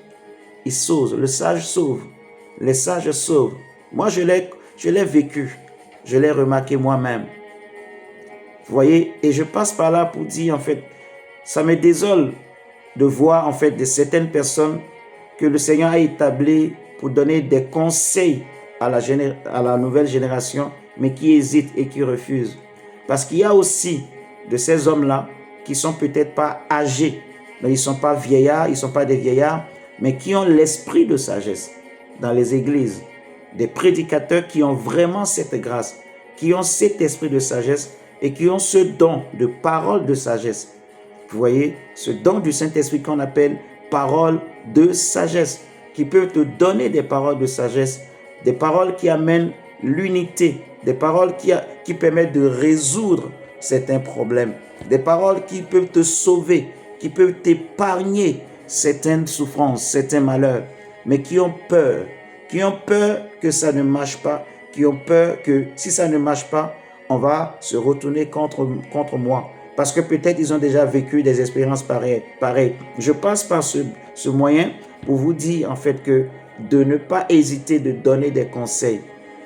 Il sauve, le sage sauve. Les sages sauvent. Moi, je l'ai vécu. Je l'ai remarqué moi-même. Vous voyez, et je passe par là pour dire, en fait, ça me désole de voir, en fait, de certaines personnes que le Seigneur a établies pour donner des conseils à la nouvelle génération, mais qui hésitent et qui refusent. Parce qu'il y a aussi de ces hommes-là qui sont peut-être pas âgés, donc ils ne sont pas vieillards, ils ne sont pas des vieillards, mais qui ont l'esprit de sagesse dans les églises. Des prédicateurs qui ont vraiment cette grâce, qui ont cet esprit de sagesse et qui ont ce don de parole de sagesse. Vous voyez, ce don du Saint-Esprit qu'on appelle parole de sagesse, qui peut te donner des paroles de sagesse, des paroles qui amènent l'unité, des paroles qui permettent de résoudre certains problèmes, des paroles qui peuvent te sauver, qui peuvent t'épargner certaines souffrances, certains malheurs, mais qui ont peur que ça ne marche pas, qui ont peur que si ça ne marche pas, on va se retourner contre moi. Parce que peut-être ils ont déjà vécu des expériences pareilles. Je passe par ce moyen pour vous dire en fait que de ne pas hésiter de donner des conseils.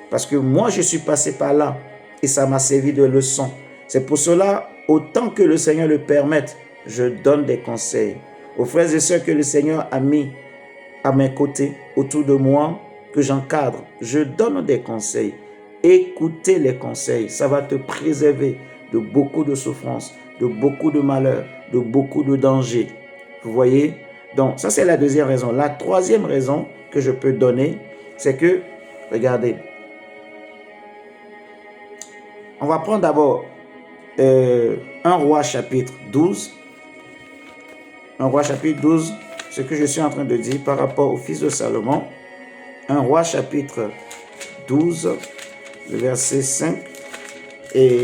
Parce que moi, je suis passé par là et ça m'a servi de leçon. C'est pour cela, autant que le Seigneur le permette, je donne des conseils. Aux frères et sœurs que le Seigneur a mis à mes côtés, autour de moi, que j'encadre, je donne des conseils. Écoutez les conseils, ça va te préserver de beaucoup de souffrances, de beaucoup de malheurs, de beaucoup de dangers. Vous voyez? Donc, ça c'est la deuxième raison. La troisième raison que je peux donner, c'est que, regardez, on va prendre d'abord 1 Roi chapitre 12. 1 Roi chapitre 12, ce que je suis en train de dire par rapport au fils de Salomon. 1 Roi chapitre 12, le verset 5. Et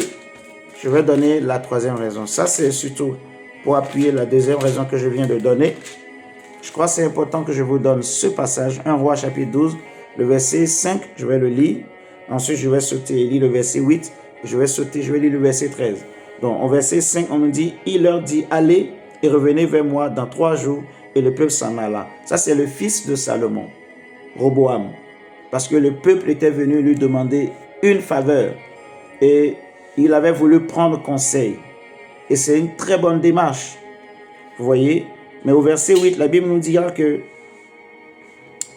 je vais donner la troisième raison. Ça, c'est surtout pour appuyer la deuxième raison que je viens de donner. Je crois que c'est important que je vous donne ce passage. 1 Roi chapitre 12, le verset 5, je vais le lire. Ensuite, je vais sauter et lire le verset 8. Je vais lire le verset 13. Donc, au verset 5, on nous dit, il leur dit, allez et revenez vers moi dans 3 jours. Et le peuple s'en alla. Ça, c'est le fils de Salomon, Roboam. Parce que le peuple était venu lui demander une faveur. Et il avait voulu prendre conseil. Et c'est une très bonne démarche. Vous voyez? Mais au verset 8, la Bible nous dira que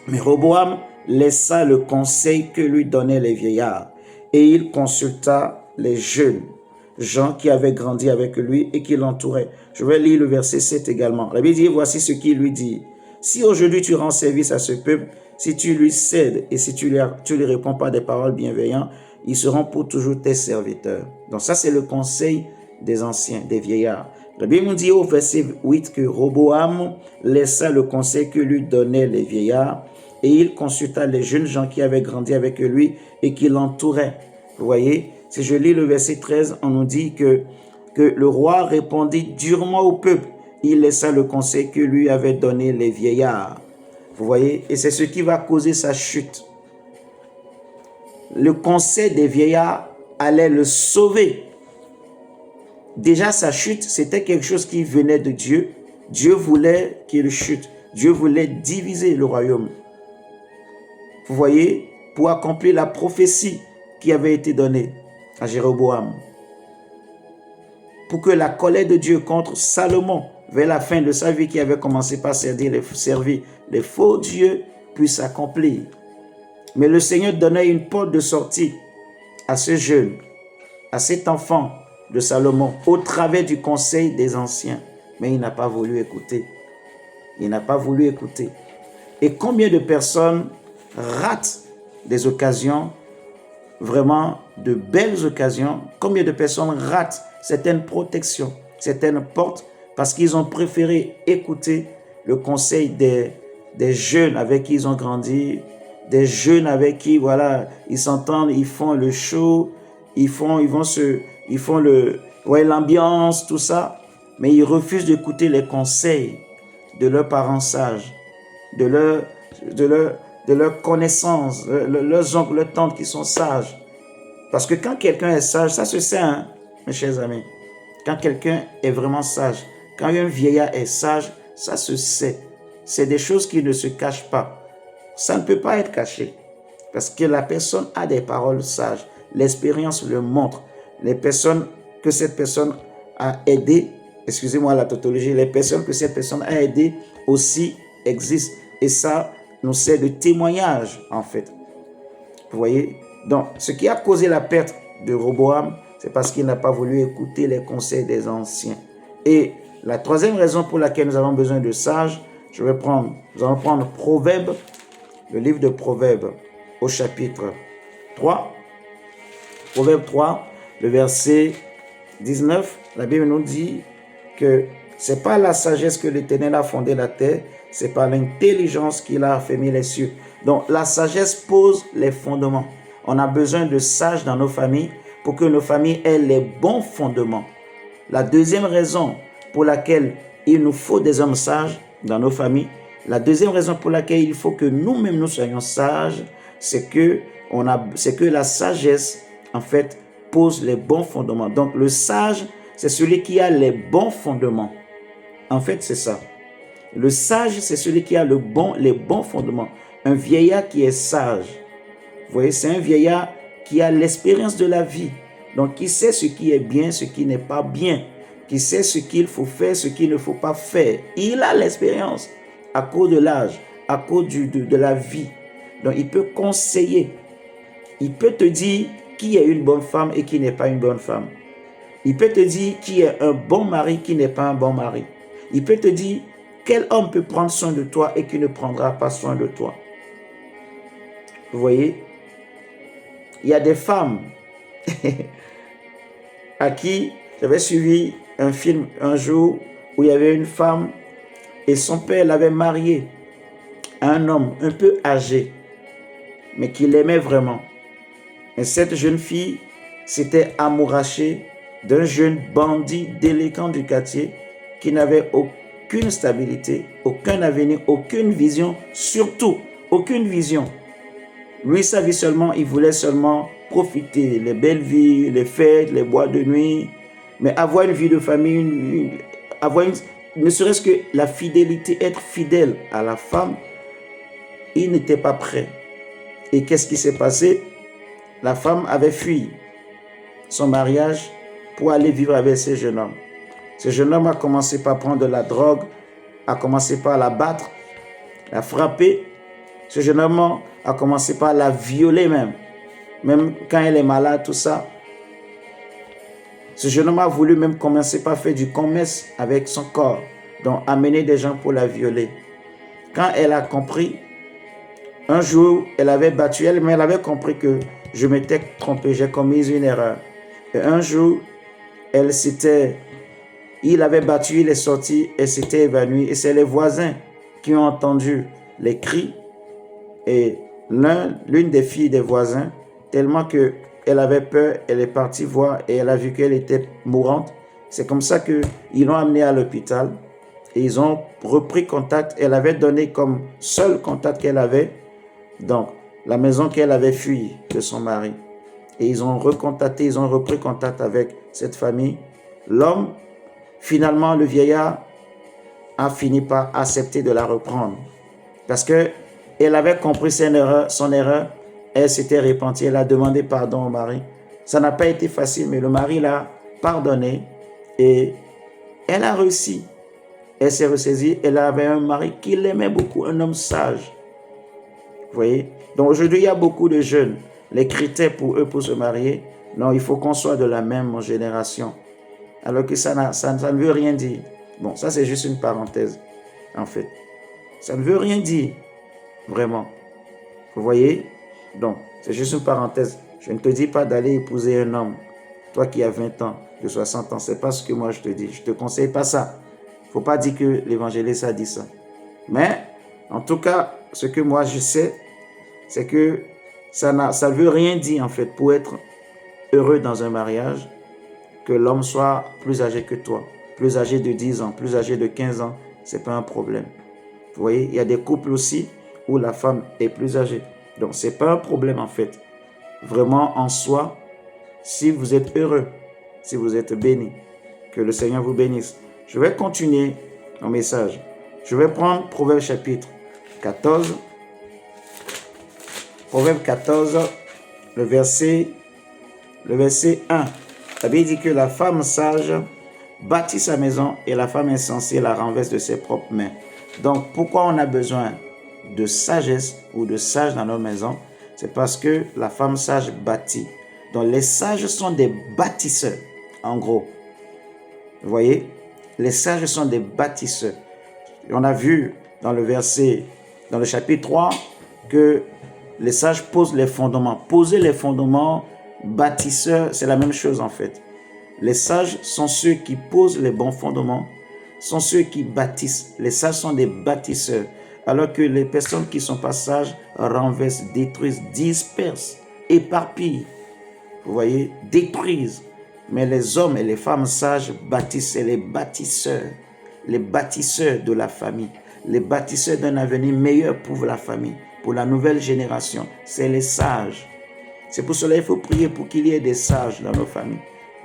mais Roboam laissa le conseil que lui donnaient les vieillards. Et il consulta les jeunes gens qui avaient grandi avec lui et qui l'entouraient. Je vais lire le verset 7 également. La Bible dit, voici ce qu'il lui dit. Si aujourd'hui tu rends service à ce peuple, si tu lui cèdes et si tu lui réponds par des paroles bienveillantes, ils seront pour toujours tes serviteurs. Donc ça, c'est le conseil des anciens, des vieillards. La Bible nous dit au verset 8 que Roboam laissa le conseil que lui donnaient les vieillards et il consulta les jeunes gens qui avaient grandi avec lui et qui l'entouraient. Vous voyez, si je lis le verset 13, on nous dit que le roi répondit durement au peuple. Il laissa le conseil que lui avaient donné les vieillards. Vous voyez, et c'est ce qui va causer sa chute. le conseil des vieillards allait le sauver. Déjà, sa chute, c'était quelque chose qui venait de Dieu. Dieu voulait qu'il chute. Dieu voulait diviser le royaume. Vous voyez, pour accomplir la prophétie qui avait été donnée à Jéroboam. Pour que la colère de Dieu contre Salomon, vers la fin de sa vie, qui avait commencé par servir les faux dieux, puisse s'accomplir. Mais le Seigneur donnait une porte de sortie à ce jeune, à cet enfant de Salomon, au travers du conseil des anciens. Mais il n'a pas voulu écouter. Il n'a pas voulu écouter. Et combien de personnes ratent des occasions, vraiment de belles occasions, combien de personnes ratent certaines protections, certaines portes, parce qu'ils ont préféré écouter le conseil des jeunes avec qui ils ont grandi, des jeunes avec qui, voilà, ils s'entendent, ils font le show, ils font l'ambiance, tout ça, mais ils refusent d'écouter les conseils de leurs parents sages, de leurs connaissances, leurs oncles, leurs tantes qui sont sages. Parce que quand quelqu'un est sage, ça se sait, hein, mes chers amis. Quand quelqu'un est vraiment sage, quand un vieillard est sage, ça se sait. C'est des choses qui ne se cachent pas. Ça ne peut pas être caché. Parce que la personne a des paroles sages. L'expérience le montre. Les personnes que cette personne a aidées, excusez-moi la tautologie, les personnes que cette personne a aidées aussi existent. Et ça nous sert de témoignage, en fait. Vous voyez? Donc, ce qui a causé la perte de Roboam, c'est parce qu'il n'a pas voulu écouter les conseils des anciens. Et la troisième raison pour laquelle nous avons besoin de sages, nous allons prendre Proverbes, le livre de Proverbes, au chapitre 3. Proverbe 3, le verset 19, la Bible nous dit que c'est pas la sagesse que l'Éternel a fondé la terre, c'est par l'intelligence qu'il a affermi les cieux. Donc la sagesse pose les fondements. On a besoin de sages dans nos familles pour que nos familles aient les bons fondements. La deuxième raison pour laquelle il nous faut des hommes sages dans nos familles, la deuxième raison pour laquelle il faut que nous-mêmes nous soyons sages, c'est que la sagesse, en fait, pose les bons fondements. Donc le sage, c'est celui qui a les bons fondements. En fait, c'est ça. Le sage, c'est celui qui a les bons fondements. Un vieillard qui est sage. Vous voyez, c'est un vieillard qui a l'expérience de la vie. Donc, qui sait ce qui est bien, ce qui n'est pas bien. Qui sait ce qu'il faut faire, ce qu'il ne faut pas faire. Il a l'expérience à cause de l'âge, à cause de la vie. Donc, il peut conseiller. Il peut te dire qui est une bonne femme et qui n'est pas une bonne femme. Il peut te dire qui est un bon mari, qui n'est pas un bon mari. Il peut te dire quel homme peut prendre soin de toi et qui ne prendra pas soin de toi. Vous voyez, il y a des femmes à qui j'avais suivi un film un jour où il y avait une femme et son père l'avait mariée à un homme un peu âgé, mais qui l'aimait vraiment. Et cette jeune fille s'était amourachée d'un jeune bandit délinquant du quartier qui n'avait aucune stabilité, aucun avenir, aucune vision, surtout aucune vision. Lui, sa vie seulement, il voulait seulement profiter, les belles vies, les fêtes, les boîtes de nuit, mais avoir une vie de famille, ne serait-ce que la fidélité, être fidèle à la femme, il n'était pas prêt. Et qu'est-ce qui s'est passé? La femme avait fui son mariage pour aller vivre avec ce jeune homme. Ce jeune homme a commencé par prendre de la drogue, a commencé par la battre, la frapper. Ce jeune homme a commencé par la violer même quand elle est malade, tout ça. Ce jeune homme a voulu même commencer par faire du commerce avec son corps, donc amener des gens pour la violer. Quand elle a compris, un jour, elle avait battu elle, mais elle avait compris que je m'étais trompé, j'ai commis une erreur. Et un jour, il avait battu, il est sorti, elle s'était évanouie. Et c'est les voisins qui ont entendu les cris. Et l'une des filles des voisins, tellement qu'elle avait peur, elle est partie voir et elle a vu qu'elle était mourante. C'est comme ça qu'ils l'ont amenée à l'hôpital et ils ont repris contact. Elle avait donné comme seul contact qu'elle avait. Donc, la maison qu'elle avait fui de son mari. Et ils ont recontacté, ils ont repris contact avec cette famille. L'homme, finalement, le vieillard, a fini par accepter de la reprendre. Parce qu'elle avait compris son erreur, elle s'était repentie, elle a demandé pardon au mari. Ça n'a pas été facile, mais le mari l'a pardonné et elle a réussi. Elle s'est ressaisie, elle avait un mari qui l'aimait beaucoup, un homme sage. Vous voyez? Donc aujourd'hui, il y a beaucoup de jeunes. Les critères pour eux pour se marier, non, il faut qu'on soit de la même génération. Alors que ça ne veut rien dire. Bon, ça c'est juste une parenthèse, en fait. Ça ne veut rien dire, vraiment. Vous voyez? Donc, c'est juste une parenthèse. Je ne te dis pas d'aller épouser un homme. Toi qui as 20 ans, de 60 ans, c'est pas ce que moi je te dis. Je ne te conseille pas ça. Il ne faut pas dire que l'évangéliste a dit ça. Mais, en tout cas, ce que moi je sais, c'est que ça ne veut rien dire, en fait, pour être heureux dans un mariage, que l'homme soit plus âgé que toi, plus âgé de 10 ans, plus âgé de 15 ans, ce n'est pas un problème. Vous voyez, il y a des couples aussi où la femme est plus âgée. Donc, ce n'est pas un problème, en fait. Vraiment, en soi, si vous êtes heureux, si vous êtes béni, que le Seigneur vous bénisse. Je vais continuer mon message. Je vais prendre Proverbe chapitre 14. Proverbe 14, le verset 1. La Bible dit que la femme sage bâtit sa maison et la femme insensée la renverse de ses propres mains. Donc, pourquoi on a besoin de sagesse ou de sage dans nos maisons? C'est parce que la femme sage bâtit. Donc, les sages sont des bâtisseurs, en gros. Vous voyez? Les sages sont des bâtisseurs. On a vu dans le chapitre 3, que les sages posent les fondements. Poser les fondements, bâtisseurs, c'est la même chose en fait. Les sages sont ceux qui posent les bons fondements, sont ceux qui bâtissent. Les sages sont des bâtisseurs, alors que les personnes qui ne sont pas sages renversent, détruisent, dispersent, éparpillent. Vous voyez, détruisent. Mais les hommes et les femmes sages bâtissent, c'est les bâtisseurs de la famille, les bâtisseurs d'un avenir meilleur pour la famille, pour la nouvelle génération. C'est les sages. C'est pour cela qu'il faut prier pour qu'il y ait des sages dans nos familles,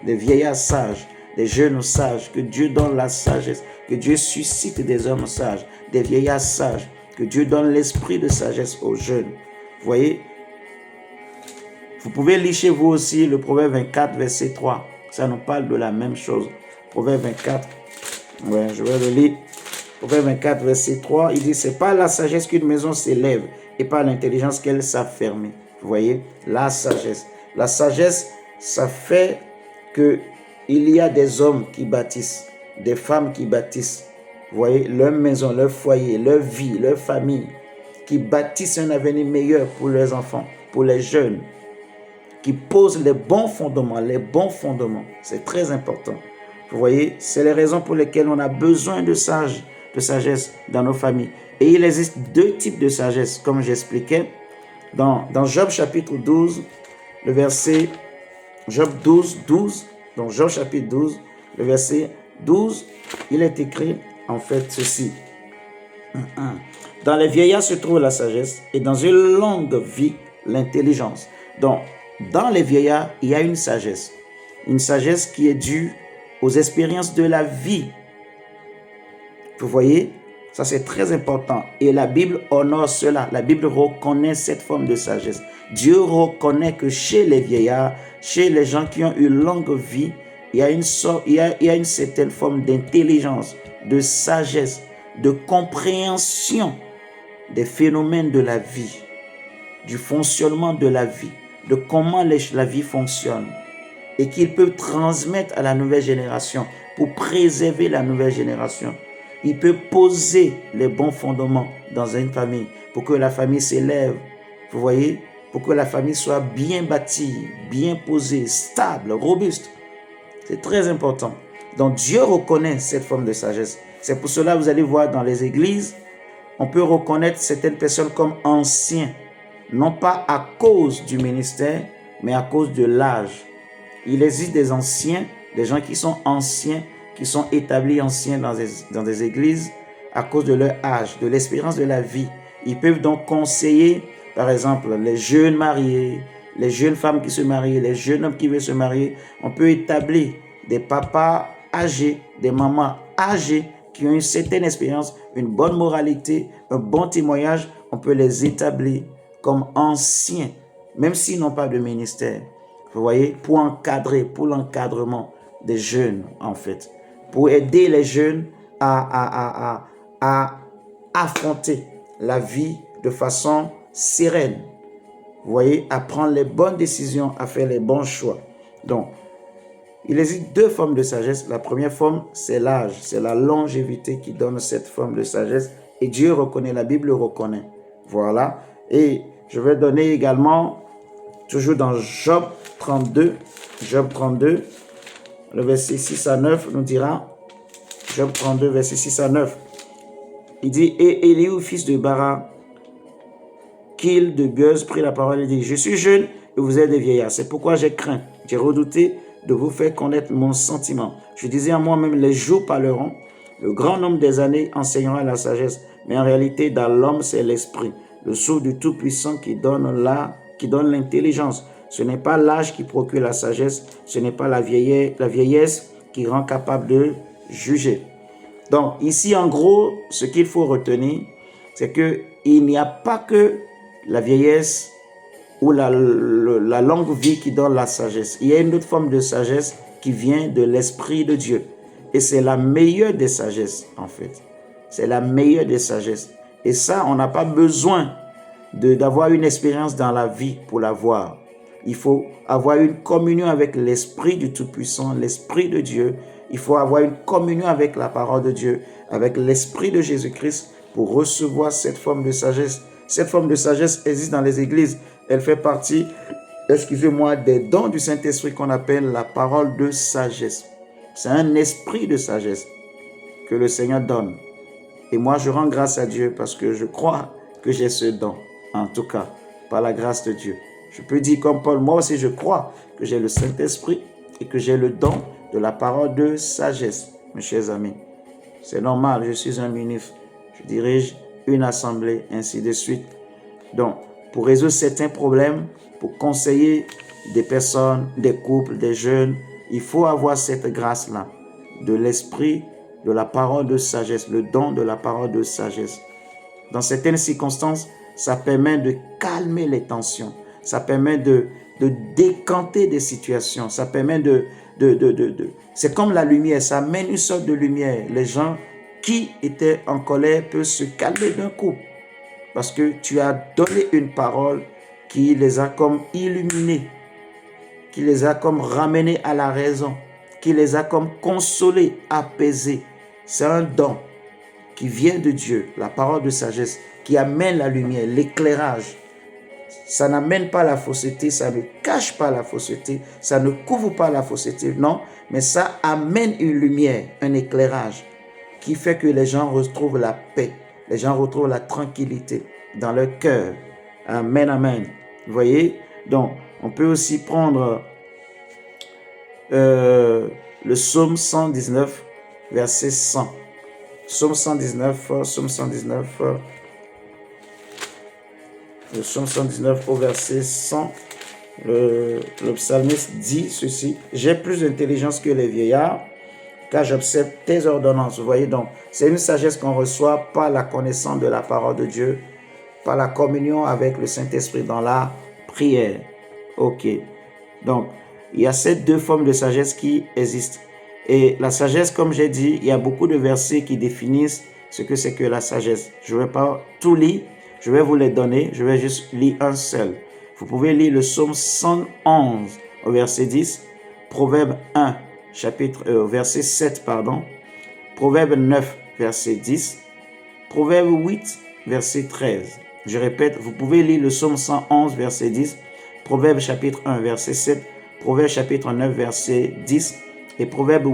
des vieillards sages, des jeunes sages, que Dieu donne la sagesse, que Dieu suscite des hommes sages, des vieillards sages, que Dieu donne l'esprit de sagesse aux jeunes. Vous voyez, vous pouvez lire chez vous aussi le Proverbe 24, verset 3. Ça nous parle de la même chose. Proverbe 24, ouais, je vais le lire. Proverbe 24, verset 3, il dit, c'est pas la sagesse qu'une maison s'élève et pas l'intelligence qu'elle s'afferme. Vous voyez, la sagesse. La sagesse, ça fait qu'il y a des hommes qui bâtissent, des femmes qui bâtissent. Vous voyez, leur maison, leur foyer, leur vie, leur famille, qui bâtissent un avenir meilleur pour leurs enfants, pour les jeunes, qui posent les bons fondements, les bons fondements. C'est très important. Vous voyez, c'est les raisons pour lesquelles on a besoin de sagesse dans nos familles. Et il existe deux types de sagesse, comme j'expliquais. Dans Job chapitre 12, le verset Job 12, 12, donc Job chapitre 12, le verset 12, il est écrit en fait ceci. Dans les vieillards se trouve la sagesse et dans une longue vie, l'intelligence. Donc, dans les vieillards, il y a une sagesse qui est due aux expériences de la vie. Vous voyez, ça c'est très important. Et la Bible honore cela. La Bible reconnaît cette forme de sagesse. Dieu reconnaît que chez les vieillards, chez les gens qui ont une longue vie, il y a une certaine forme d'intelligence, de sagesse, de compréhension des phénomènes de la vie, du fonctionnement de la vie, de comment la vie fonctionne, et qu'ils peuvent transmettre à la nouvelle génération pour préserver la nouvelle génération. Il peut poser les bons fondements dans une famille pour que la famille s'élève, vous voyez, pour que la famille soit bien bâtie, bien posée, stable, robuste. C'est très important. Donc Dieu reconnaît cette forme de sagesse. C'est pour cela que vous allez voir dans les églises, on peut reconnaître certaines personnes comme anciens, non pas à cause du ministère, mais à cause de l'âge. Il existe des anciens, des gens qui sont anciens, qui sont établis anciens dans des églises à cause de leur âge, de l'expérience de la vie. Ils peuvent donc conseiller par exemple, les jeunes mariés, les jeunes femmes qui se marient, les jeunes hommes qui veulent se marier, on peut établir des papas âgés, des mamans âgées qui ont une certaine expérience, une bonne moralité, un bon témoignage, on peut les établir comme anciens, même s'ils n'ont pas de ministère. Vous voyez, pour encadrer, pour l'encadrement des jeunes, en fait, pour aider les jeunes à affronter la vie de façon sereine. Vous voyez, à prendre les bonnes décisions, à faire les bons choix. Donc, il existe deux formes de sagesse. La première forme, c'est l'âge, c'est la longévité qui donne cette forme de sagesse. Et Dieu reconnaît, la Bible le reconnaît. Voilà. Et je vais donner également, toujours dans Job 32, le verset 6 à 9 nous dira, Job 32, verset 6 à 9, il dit, et Élihu, fils de Bara, qu'il de Beuz, prit la parole et dit, je suis jeune et vous êtes des vieillards. C'est pourquoi j'ai craint, j'ai redouté de vous faire connaître mon sentiment. Je disais à moi-même, les jours parleront, le grand nombre des années enseignera la sagesse. Mais en réalité, dans l'homme, c'est l'esprit, le souffle du Tout-Puissant qui donne l'intelligence. Ce n'est pas l'âge qui procure la sagesse, ce n'est pas la vieillesse qui rend capable de juger. Donc ici, en gros, ce qu'il faut retenir, c'est qu'il n'y a pas que la vieillesse ou la longue vie qui donne la sagesse. Il y a une autre forme de sagesse qui vient de l'Esprit de Dieu. Et c'est la meilleure des sagesses, en fait. C'est la meilleure des sagesses. Et ça, on n'a pas besoin d'avoir une expérience dans la vie pour l'avoir. Il faut avoir une communion avec l'Esprit du Tout-Puissant, l'Esprit de Dieu. Il faut avoir une communion avec la parole de Dieu, avec l'Esprit de Jésus-Christ pour recevoir cette forme de sagesse. Cette forme de sagesse existe dans les églises. Elle fait partie, des dons du Saint-Esprit qu'on appelle la parole de sagesse. C'est un esprit de sagesse que le Seigneur donne. Et moi, je rends grâce à Dieu parce que je crois que j'ai ce don, en tout cas, par la grâce de Dieu. Je peux dire comme Paul, moi aussi je crois que j'ai le Saint-Esprit et que j'ai le don de la parole de sagesse, mes chers amis. C'est normal, je suis un ministre, je dirige une assemblée, ainsi de suite. Donc, pour résoudre certains problèmes, pour conseiller des personnes, des couples, des jeunes, il faut avoir cette grâce-là, de l'esprit, de la parole de sagesse, le don de la parole de sagesse. Dans certaines circonstances, ça permet de calmer les tensions, ça permet de décanter des situations, ça permet c'est comme la lumière, ça amène une sorte de lumière. Les gens qui étaient en colère peuvent se calmer d'un coup, parce que tu as donné une parole qui les a comme illuminés, qui les a comme ramenés à la raison, qui les a comme consolés, apaisés. C'est un don qui vient de Dieu, la parole de sagesse, qui amène la lumière, l'éclairage. Ça n'amène pas la fausseté, ça ne cache pas la fausseté, ça ne couvre pas la fausseté, non, mais ça amène une lumière, un éclairage qui fait que les gens retrouvent la paix, les gens retrouvent la tranquillité dans leur cœur. Amen, amen. Vous voyez? Donc, on peut aussi prendre le psaume 119, verset 100. Psaume 119, le psaume 119 au verset 100, le psalmiste dit ceci: j'ai plus d'intelligence que les vieillards, car j'observe tes ordonnances. Vous voyez donc, c'est une sagesse qu'on reçoit par la connaissance de la parole de Dieu, par la communion avec le Saint-Esprit dans la prière. Ok, donc il y a ces deux formes de sagesse qui existent. Et la sagesse, comme j'ai dit, il y a beaucoup de versets qui définissent ce que c'est que la sagesse. Je ne vais pas tout lire, je vais vous les donner, je vais juste lire un seul. Vous pouvez lire le psaume 111 au verset 10, Proverbe 1, verset 7, Proverbe 9, verset 10, Proverbe 8, verset 13. Je répète, vous pouvez lire le psaume 111, verset 10, Proverbe chapitre 1, verset 7, Proverbe chapitre 9, verset 10, et Proverbe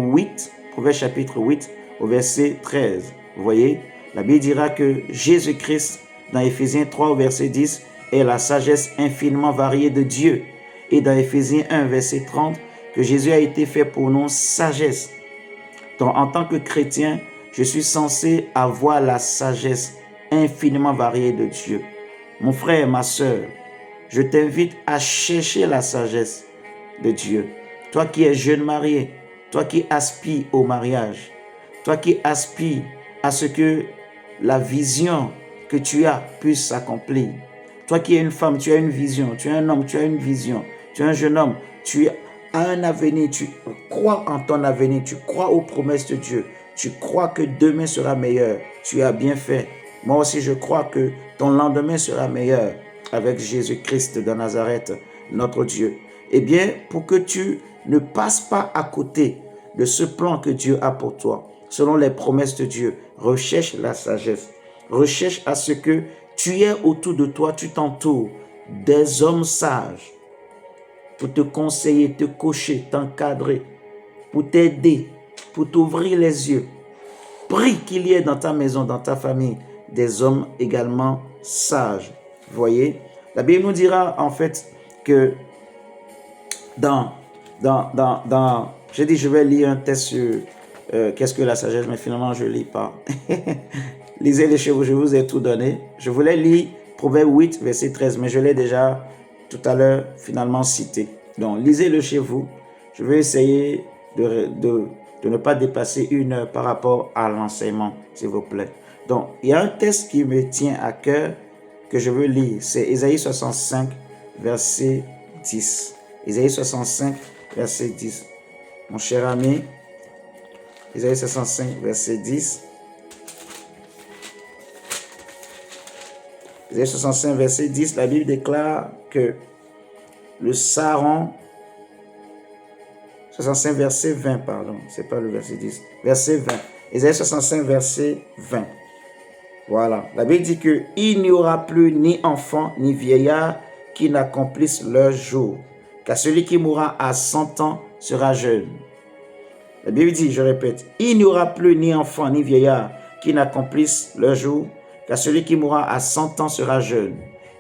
chapitre 8, au verset 13. Vous voyez, la Bible dira que Jésus-Christ, dans Éphésiens 3, au verset 10, est la sagesse infiniment variée de Dieu. Et dans Éphésiens 1, verset 30, que Jésus a été fait pour nous sagesse. Donc, en tant que chrétien, je suis censé avoir la sagesse infiniment variée de Dieu. Mon frère, ma soeur, je t'invite à chercher la sagesse de Dieu. Toi qui es jeune marié, toi qui aspires au mariage, toi qui aspires à ce que la vision que tu as puisse s'accomplir. Toi qui es une femme, tu as une vision. Tu es un homme, tu as une vision. Tu es un jeune homme, tu as un avenir. Tu crois en ton avenir. Tu crois aux promesses de Dieu. Tu crois que demain sera meilleur. Tu as bien fait. Moi aussi, je crois que ton lendemain sera meilleur avec Jésus-Christ de Nazareth, notre Dieu. Eh bien, pour que tu ne passes pas à côté de ce plan que Dieu a pour toi, selon les promesses de Dieu, recherche la sagesse. Recherche à ce que tu aies autour de toi, tu t'entoures des hommes sages pour te conseiller, te coacher, t'encadrer, pour t'aider, pour t'ouvrir les yeux. Prie qu'il y ait dans ta maison, dans ta famille, des hommes également sages. Vous voyez, la Bible nous dira en fait que j'ai dit je vais lire un texte sur qu'est-ce que la sagesse, mais finalement je ne lis pas. Lisez-les chez vous, je vous ai tout donné. Je voulais lire Proverbe 8, verset 13, mais je l'ai déjà tout à l'heure finalement cité. Donc lisez-le chez vous. Je vais essayer de ne pas dépasser 1 heure par rapport à l'enseignement, s'il vous plaît. Donc, il y a un texte qui me tient à cœur que je veux lire. C'est Ésaïe 65, verset 10. Ésaïe 65, verset 10. Mon cher ami, Ésaïe 65, verset 10. Ésaïe 65, verset 10, la Bible déclare que le saron, 65, verset 20, pardon, c'est pas le verset 10, verset 20. Ésaïe 65, verset 20. Voilà, la Bible dit qu'il n'y aura plus ni enfant ni vieillard qui n'accomplissent leur jour, car celui qui mourra à 100 ans sera jeune. La Bible dit, je répète, il n'y aura plus ni enfant ni vieillard qui n'accomplissent leur jour, car celui qui mourra à 100 ans sera jeune,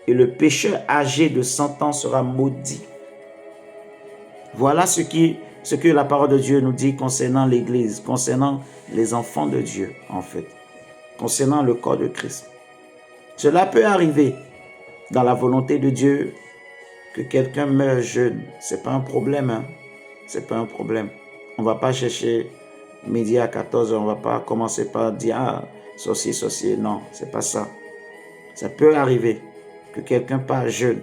et le pécheur âgé de 100 ans sera maudit. Voilà ce que la parole de Dieu nous dit concernant l'Église, concernant les enfants de Dieu, en fait, concernant le corps de Christ. Cela peut arriver dans la volonté de Dieu que quelqu'un meure jeune. Ce n'est pas un problème, hein? C'est pas un problème. On ne va pas chercher midi à 14h, on ne va pas commencer par dire « Ah, sorcier ». Non, ce n'est pas ça. Ça peut arriver que quelqu'un parte jeune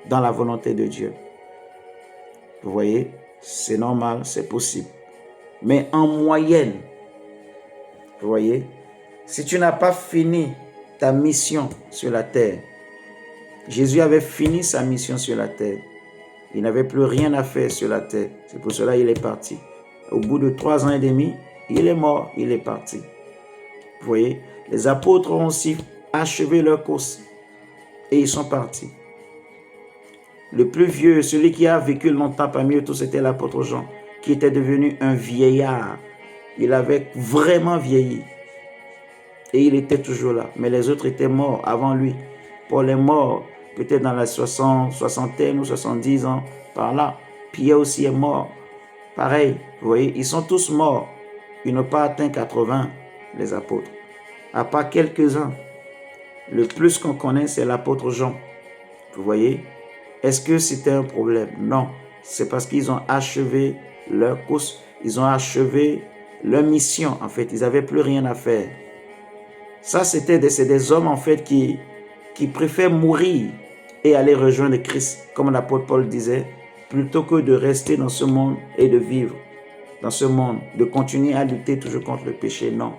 dans la volonté de Dieu. Vous voyez, c'est normal, c'est possible. Mais en moyenne, vous voyez, si tu n'as pas fini ta mission sur la terre, Jésus avait fini sa mission sur la terre. Il n'avait plus rien à faire sur la terre. C'est pour cela qu'il est parti. Au bout de 3 ans et demi, il est mort, il est parti. Vous voyez, les apôtres ont aussi achevé leur course et ils sont partis. Le plus vieux, celui qui a vécu longtemps parmi eux tous, c'était l'apôtre Jean, qui était devenu un vieillard. Il avait vraiment vieilli. Et il était toujours là. Mais les autres étaient morts avant lui. Paul est mort, peut-être dans la soixantaine ou 70 ans, par là. Pierre aussi est mort. Pareil, vous voyez, ils sont tous morts. Ils n'ont pas atteint 80, les apôtres. À part quelques-uns. Le plus qu'on connaît, c'est l'apôtre Jean. Vous voyez? Est-ce que c'était un problème? Non. C'est parce qu'ils ont achevé leur course. Ils ont achevé leur mission, en fait. Ils n'avaient plus rien à faire. Ça, c'est des hommes, en fait, qui préfèrent mourir et aller rejoindre Christ, comme l'apôtre Paul disait, plutôt que de rester dans ce monde et de vivre dans ce monde, de continuer à lutter toujours contre le péché. Non.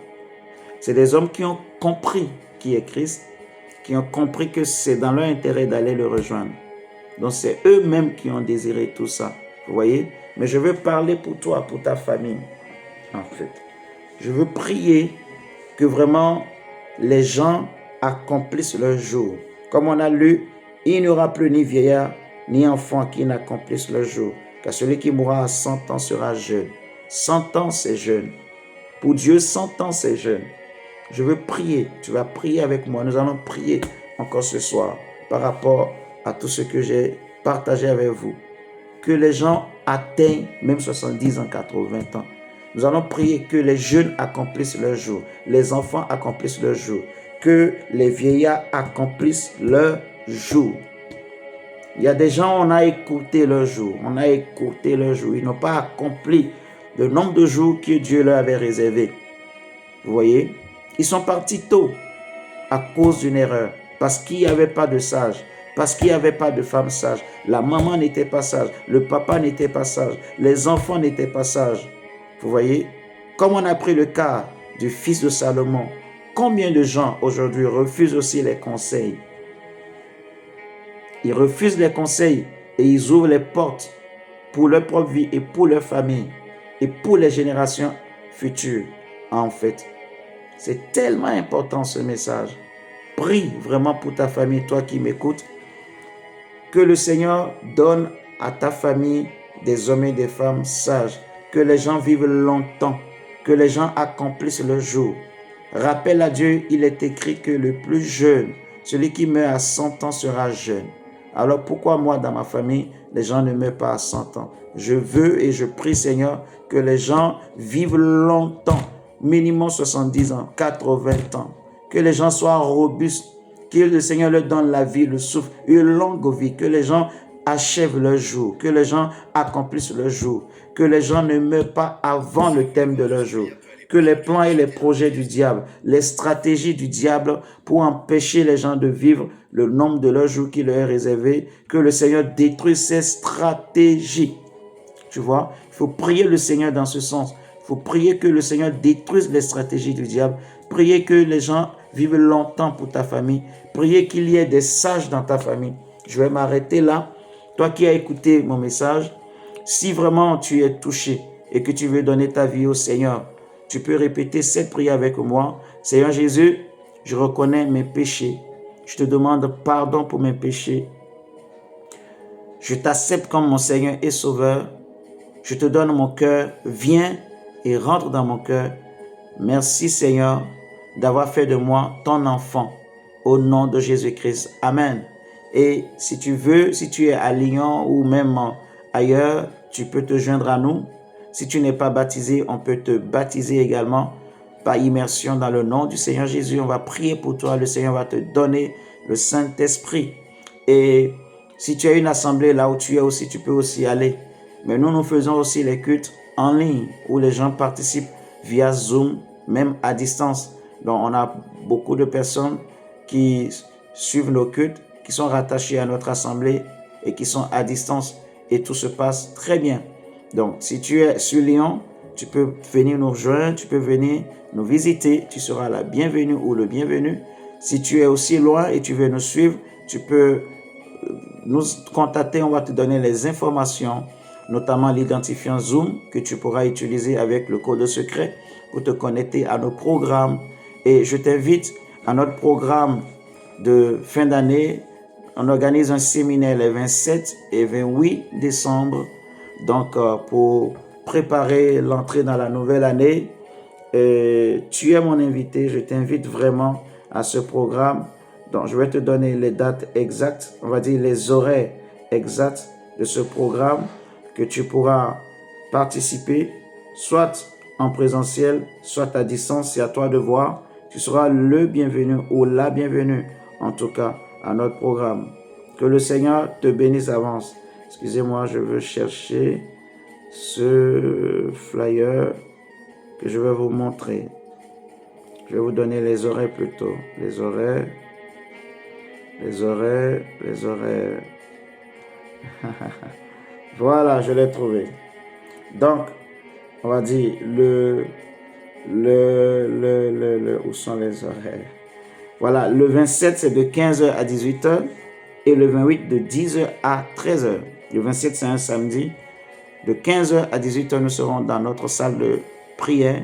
C'est des hommes qui ont compris qui est Christ, qui ont compris que c'est dans leur intérêt d'aller le rejoindre. Donc, c'est eux-mêmes qui ont désiré tout ça. Vous voyez? Mais je veux parler pour toi, pour ta famille, en fait. Je veux prier que vraiment les gens accomplissent leur jour. Comme on a lu, il n'y aura plus ni vieillard, ni enfant qui n'accomplissent leur jour. Car celui qui mourra à 100 ans sera jeune. 100 ans, c'est jeune. Pour Dieu, 100 ans, c'est jeune. Je veux prier. Tu vas prier avec moi. Nous allons prier encore ce soir par rapport à tout ce que j'ai partagé avec vous. Que les gens atteignent même 70 ans, 80 ans. Nous allons prier que les jeunes accomplissent leur jour, les enfants accomplissent leur jour, que les vieillards accomplissent leur jour. Il y a des gens, on a écouté leur jour. On a écouté leur jour. Ils n'ont pas accompli le nombre de jours que Dieu leur avait réservé. Vous voyez? Ils sont partis tôt à cause d'une erreur. Parce qu'il n'y avait pas de sage. Parce qu'il n'y avait pas de femme sage. La maman n'était pas sage. Le papa n'était pas sage. Les enfants n'étaient pas sages. Vous voyez? Comme on a pris le cas du fils de Salomon, combien de gens aujourd'hui refusent aussi les conseils? Ils refusent les conseils et ils ouvrent les portes pour leur propre vie et pour leur famille et pour les générations futures. En fait, c'est tellement important ce message. Prie vraiment pour ta famille, toi qui m'écoutes. Que le Seigneur donne à ta famille des hommes et des femmes sages. Que les gens vivent longtemps. Que les gens accomplissent leur jour. Rappelle à Dieu, il est écrit que le plus jeune, celui qui meurt à 100 ans sera jeune. Alors pourquoi moi, dans ma famille, les gens ne meurent pas à 100 ans? Je veux et je prie, Seigneur, que les gens vivent longtemps, minimum 70 ans, 80 ans. Que les gens soient robustes, que le Seigneur leur donne la vie, le souffle, une longue vie, que les gens achèvent leur jour, que les gens accomplissent leur jour, que les gens ne meurent pas avant le thème de leur jour. Que les plans et les projets du diable, les stratégies du diable pour empêcher les gens de vivre le nombre de leurs jours qui leur est réservé, que le Seigneur détruise ces stratégies. Tu vois, il faut prier le Seigneur dans ce sens. Il faut prier que le Seigneur détruise les stratégies du diable. Prier que les gens vivent longtemps pour ta famille. Prier qu'il y ait des sages dans ta famille. Je vais m'arrêter là. Toi qui as écouté mon message, si vraiment tu es touché et que tu veux donner ta vie au Seigneur, tu peux répéter cette prière avec moi. Seigneur Jésus, je reconnais mes péchés. Je te demande pardon pour mes péchés. Je t'accepte comme mon Seigneur et Sauveur. Je te donne mon cœur. Viens et rentre dans mon cœur. Merci Seigneur d'avoir fait de moi ton enfant. Au nom de Jésus-Christ. Amen. Et si tu veux, si tu es à Lyon ou même ailleurs, tu peux te joindre à nous. Si tu n'es pas baptisé, on peut te baptiser également par immersion dans le nom du Seigneur Jésus. On va prier pour toi. Le Seigneur va te donner le Saint-Esprit. Et si tu as une assemblée là où tu es aussi, tu peux aussi aller. Mais nous faisons aussi les cultes en ligne où les gens participent via Zoom, même à distance. Donc, on a beaucoup de personnes qui suivent nos cultes, qui sont rattachées à notre assemblée et qui sont à distance. Et tout se passe très bien. Donc, si tu es sur Lyon, tu peux venir nous rejoindre, tu peux venir nous visiter, tu seras la bienvenue ou le bienvenu. Si tu es aussi loin et tu veux nous suivre, tu peux nous contacter, on va te donner les informations, notamment l'identifiant Zoom que tu pourras utiliser avec le code secret pour te connecter à nos programmes. Et je t'invite à notre programme de fin d'année. On organise un séminaire les 27 et 28 décembre. Donc, pour préparer l'entrée dans la nouvelle année, tu es mon invité. Je t'invite vraiment à ce programme. Donc, je vais te donner les dates exactes, on va dire les horaires exacts de ce programme que tu pourras participer, soit en présentiel, soit à distance. C'est à toi de voir. Tu seras le bienvenu ou la bienvenue, en tout cas, à notre programme. Que le Seigneur te bénisse d'avance. Excusez-moi, je veux chercher ce flyer que je vais vous montrer. Je vais vous donner les horaires plutôt. Les horaires. Voilà, je l'ai trouvé. Donc, on va dire où sont les horaires? Voilà, le 27, c'est de 15h à 18h et le 28, de 10h à 13h. Le 27, c'est un samedi. De 15h à 18h, nous serons dans notre salle de prière.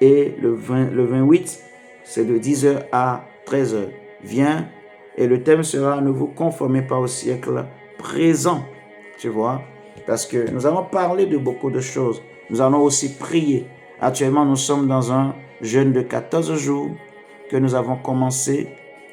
Et le 28, c'est de 10h à 13h. Viens, et le thème sera « Ne vous conformez pas au siècle présent ». Tu vois, parce que nous allons parler de beaucoup de choses. Nous allons aussi prier. Actuellement, nous sommes dans un jeûne de 14 jours que nous avons commencé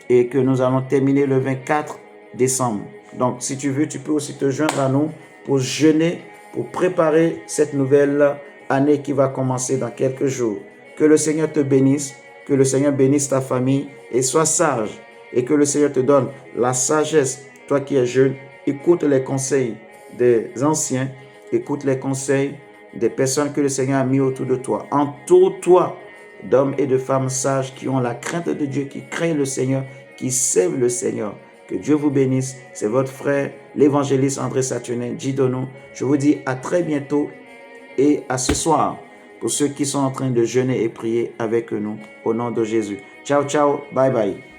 et que nous allons terminer le 24 décembre. Donc, si tu veux, tu peux aussi te joindre à nous pour jeûner, pour préparer cette nouvelle année qui va commencer dans quelques jours. Que le Seigneur te bénisse, que le Seigneur bénisse ta famille et sois sage. et que le Seigneur te donne la sagesse. Toi qui es jeune, écoute les conseils des anciens, écoute les conseils des personnes que le Seigneur a mis autour de toi. Entoure-toi d'hommes et de femmes sages qui ont la crainte de Dieu, qui craignent le Seigneur, qui servent le Seigneur. Que Dieu vous bénisse. C'est votre frère, l'évangéliste André Saturnin, Gidono. Je vous dis à très bientôt et à ce soir pour ceux qui sont en train de jeûner et prier avec nous au nom de Jésus. Ciao, ciao, bye bye.